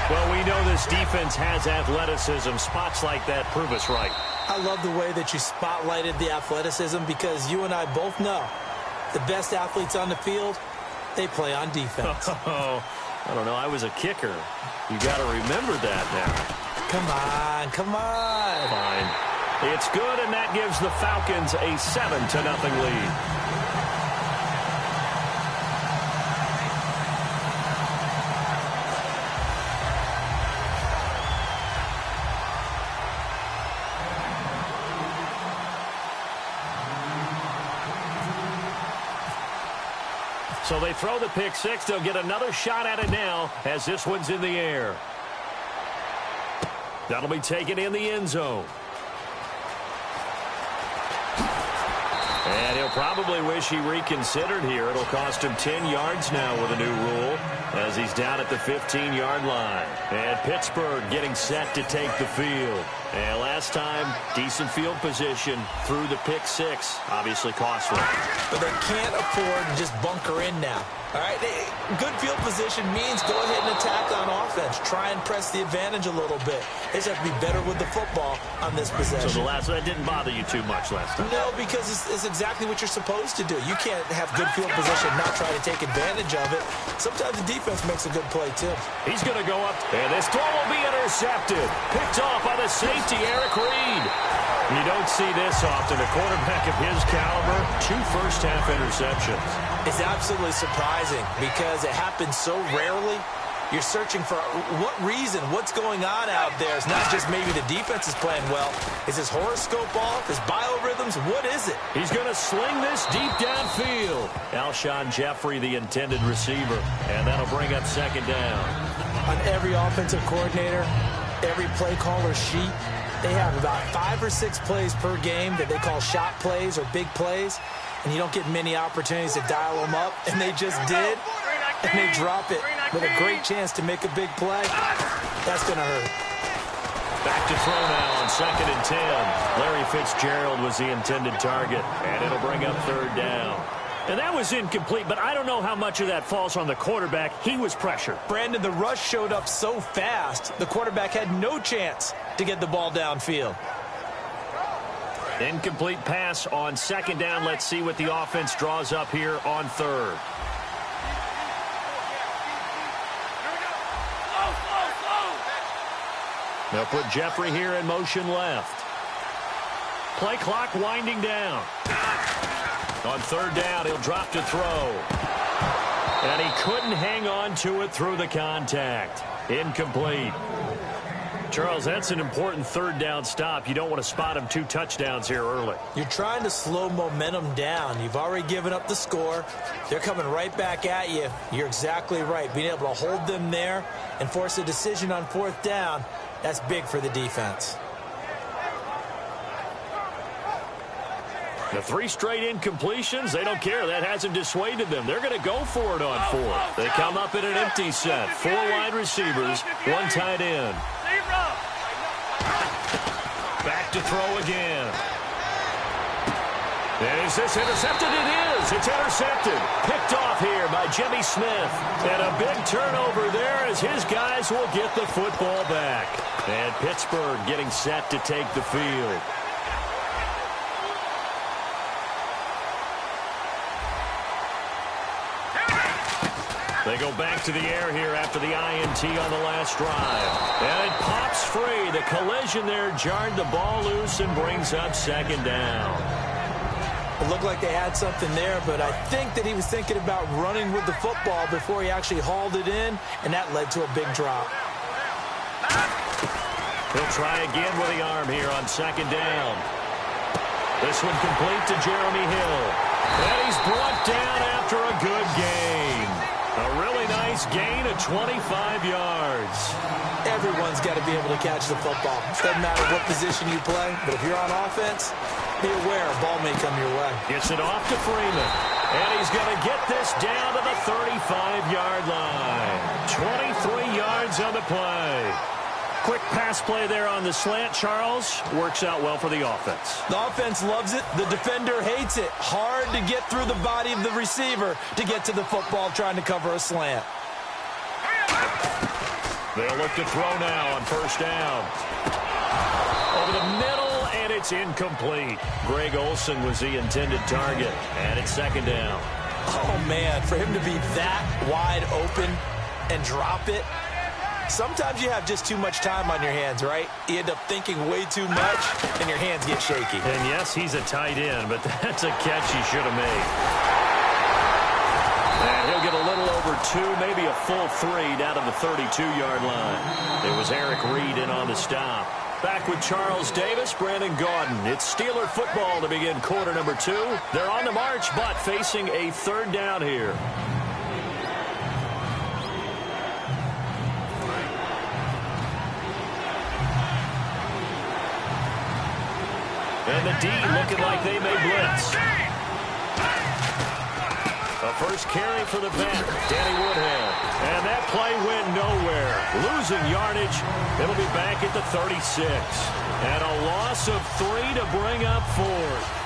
Well, we know this defense has athleticism. Spots like that prove us right. I love the way that you spotlighted the athleticism because you and I both know the best athletes on the field, they play on defense. Oh, I don't know. I was a kicker. You got to remember that now. Come on, come on. Fine. It's good, and that gives the Falcons a 7-0 lead. So they throw the pick six. They'll get another shot at it now as this one's in the air. That'll be taken in the end zone. And he'll probably wish he reconsidered here. It'll cost him 10 yards now with a new rule as he's down at the 15-yard line. And Pittsburgh getting set to take the field. And last time, decent field position through the pick six. Obviously costly. But they can't afford to just bunker in now. All right, good field position means go ahead and attack on offense. Try and press the advantage a little bit. They just have to be better with the football on this possession. So that didn't bother you too much last time? No, because it's exactly what you're supposed to do. You can't have good field position and not try to take advantage of it. Sometimes the defense makes a good play, too. He's going to go up, and this throw will be intercepted. Picked off by the safety, Eric Reed. You don't see this often. A quarterback of his caliber, 2 first-half interceptions. It's absolutely surprising because it happens so rarely. You're searching for what reason, what's going on out there. It's not just maybe the defense is playing well. Is his horoscope off? His biorhythms? What is it? He's going to sling this deep downfield. Alshon Jeffrey, the intended receiver, and that'll bring up second down. On every offensive coordinator, every play caller sheet, they have about 5 or 6 plays per game that they call shot plays or big plays, and you don't get many opportunities to dial them up, and they just did, and they drop it with a great chance to make a big play. That's going to hurt. Back to throw now on 2nd and 10. Larry Fitzgerald was the intended target, and it'll bring up 3rd down. And that was incomplete, but I don't know how much of that falls on the quarterback. He was pressured. Brandon, the rush showed up so fast, the quarterback had no chance to get the ball downfield. Incomplete pass on 2nd down. Let's see what the offense draws up here on 3rd. They'll put Jeffrey here in motion left. Play clock winding down. On 3rd down, he'll drop to throw. And he couldn't hang on to it through the contact. Incomplete. Charles, that's an important 3rd down stop. You don't want to spot him 2 touchdowns here early. You're trying to slow momentum down. You've already given up the score. They're coming right back at you. You're exactly right. Being able to hold them there and force a decision on 4th down, that's big for the defense. The 3 straight incompletions, they don't care. That hasn't dissuaded them. They're going to go for it on 4th. They come up in an empty set. 4 wide receivers, 1 tight end. Back to throw again. And is this intercepted? It is. It's intercepted. Picked off here by Jimmy Smith. And a big turnover there as his guys will get the football back. And Pittsburgh getting set to take the field. They go back to the air here after the INT on the last drive. And it pops free. The collision there jarred the ball loose and brings up 2nd down. It looked like they had something there, but I think that he was thinking about running with the football before he actually hauled it in, and that led to a big drop. He'll try again with the arm here on 2nd down. This one complete to Jeremy Hill. And he's brought down after a good gain. A really nice gain of 25 yards. Everyone's got to be able to catch the football. Doesn't matter what position you play, but if you're on offense, be aware a ball may come your way. Gets it off to Freeman. And he's going to get this down to the 35-yard line. 23 yards on the play. Quick pass play there on the slant, Charles. Works out well for the offense. The offense loves it. The defender hates it. Hard to get through the body of the receiver to get to the football trying to cover a slant. They'll look to throw now on first down. Over the middle, and it's incomplete. Greg Olsen was the intended target, and it's second down. Oh, man, for him to be that wide open and drop it, sometimes you have just too much time on your hands, right? You end up thinking way too much, and your hands get shaky. And yes, he's a tight end, but that's a catch he should have made. And he'll get a little over 2, maybe a full 3 down to the 32-yard line. It was Eric Reed in on the stop. Back with Charles Davis, Brandon Gaudin. It's Steeler football to begin quarter number 2. They're on the march, but facing a third down here. And the D looking like they may blitz. A first carry for the vet, Danny Woodhead. And that play went nowhere. Losing yardage. It'll be back at the 36. And a loss of 3 to bring up 4th.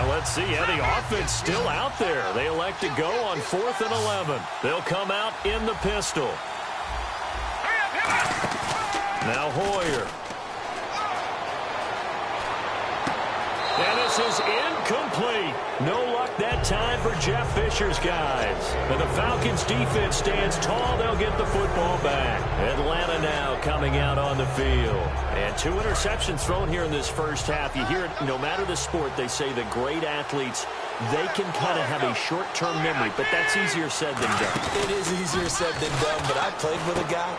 Let's see. Yeah, the offense still out there. They elect to go on 4th and 11. They'll come out in the pistol. Now Hoyer. And this is incomplete. No luck that time for Jeff Fisher's guys. And the Falcons defense stands tall. They'll get the football back. Atlanta now coming out on the field. And 2 interceptions thrown here in this first half. You hear it, no matter the sport, they say the great athletes, they can kind of have a short-term memory, but that's easier said than done. It is easier said than done, but I played with a guy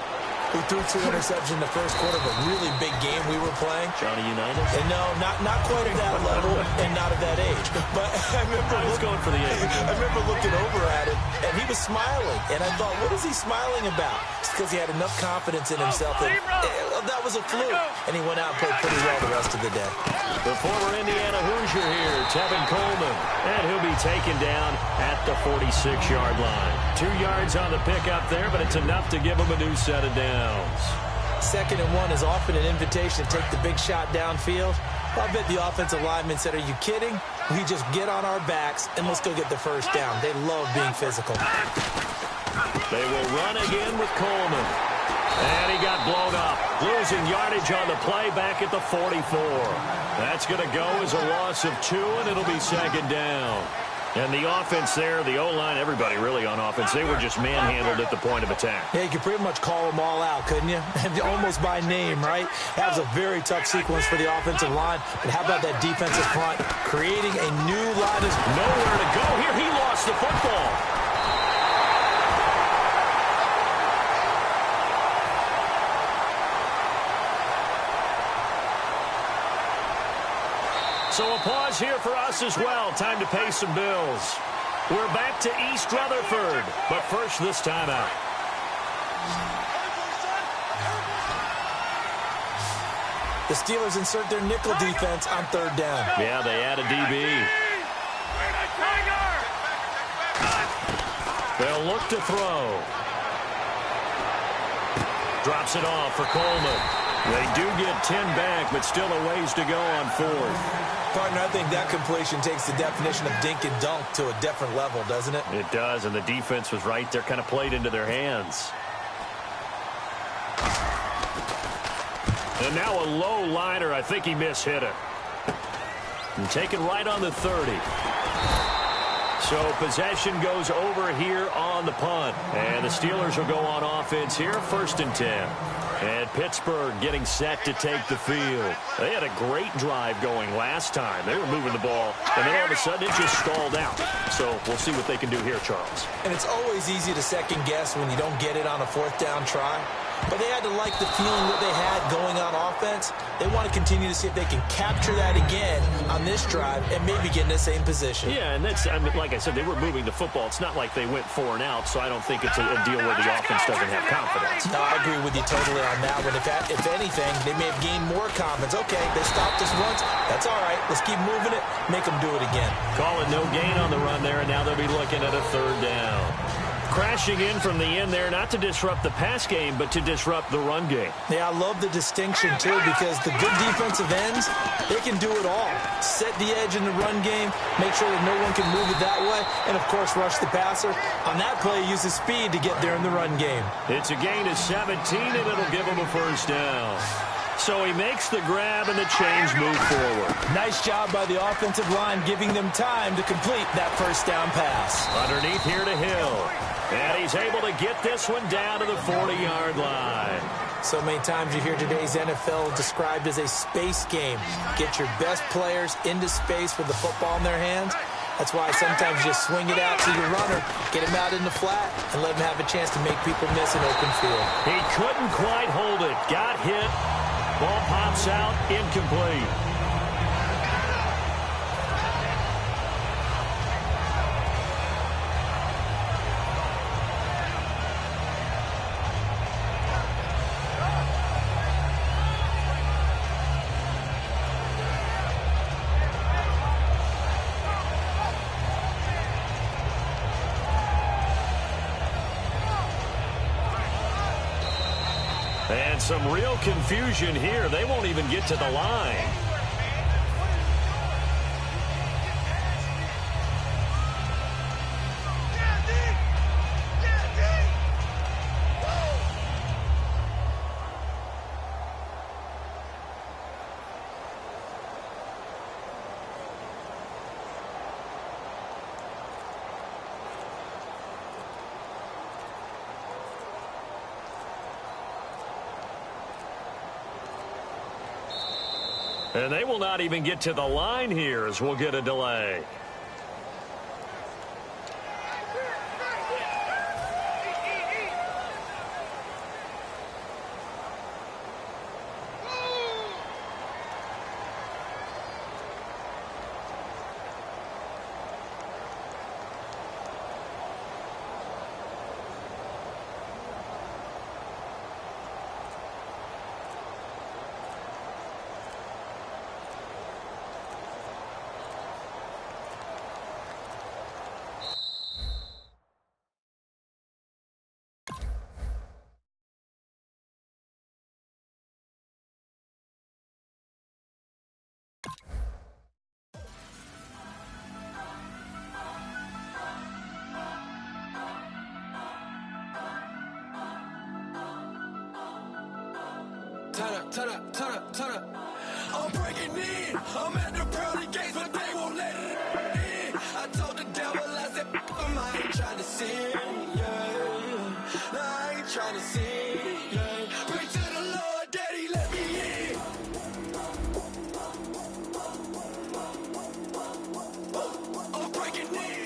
who threw 2 interceptions in the first quarter of a really big game we were playing. Johnny Unitas? And no, not quite at that level and not at that age. But I was going for the age. I remember looking over at him, and he was smiling. And I thought, what is he smiling about? It's because he had enough confidence in himself that that was a fluke. And he went out and played pretty well the rest of the day. The former Indiana Hoosier here, Tevin Coleman. And he'll be taken down at the 46-yard line. 2 yards on the pickup there, but it's enough to give him a new set of downs. 2nd and 1 is often an invitation to take the big shot downfield. I bet the offensive lineman said, are you kidding? We just get on our backs and let's go get the first down. They love being physical. They will run again with Coleman. And he got blown up. Losing yardage on the play back at the 44. That's going to go as a loss of 2, and it'll be second down. And the offense there, the O-line, everybody really on offense, they were just manhandled at the point of attack. Yeah, you could pretty much call them all out, couldn't you? Almost by name, right? That was a very tough sequence for the offensive line. But how about that defensive front creating a new line? Nowhere to go here. He lost the football. So a pause here for us as well. Time to pay some bills. We're back to East Rutherford. But first, this timeout. The Steelers insert their nickel defense on 3rd down. Yeah, they add a DB. They'll look to throw. Drops it off for Coleman. They do get 10 back, but still a ways to go on 4th. Partner, I think that completion takes the definition of dink and dunk to a different level, doesn't it? It does, and the defense was right there, kind of played into their hands. And now a low liner. I think he mishit it. And taken right on the 30. So possession goes over here on the punt. And the Steelers will go on offense here, 1st and 10. And Pittsburgh getting set to take the field. They had a great drive going last time. They were moving the ball, and then all of a sudden it just stalled out. So we'll see what they can do here, Charles. And it's always easy to second guess when you don't get it on a 4th down try. But they had to like the feeling that they had going on offense. They want to continue to see if they can capture that again on this drive and maybe get in the same position. Yeah, and that's, I mean, like I said, they were moving the football. It's not like they went 4 and out, so I don't think it's a deal where the offense doesn't have confidence. No, I agree with you totally on that one. If anything, they may have gained more confidence. Okay, they stopped us once. That's all right. Let's keep moving it. Make them do it again. Call it no gain on the run there, and now they'll be looking at a 3rd down. Crashing in from the end there, not to disrupt the pass game, but to disrupt the run game. Yeah, I love the distinction, too, because the good defensive ends, they can do it all. Set the edge in the run game, make sure that no one can move it that way, and, of course, rush the passer. On that play, use his speed to get there in the run game. It's a gain of 17, and it'll give him a first down. So he makes the grab and the chains move forward. Nice job by the offensive line giving them time to complete that first down pass. Underneath here to Hill. And he's able to get this one down to the 40-yard line. So many times you hear today's NFL described as a space game. Get your best players into space with the football in their hands. That's why sometimes you just swing it out to your runner, get him out in the flat, and let him have a chance to make people miss an open field. He couldn't quite hold it. Got hit. Ball pops out, incomplete. And some real confusion here. They won't even get to the line. And they will not even get to the line here as we'll get a delay. Turn up. I'm breaking in. I'm at the pearly gates, but they won't let it in. I told the devil, I said, I ain't trying to sin, yeah. No, I ain't trying to sin, yeah. Pray to the Lord, Daddy, let me in. I'm breaking in.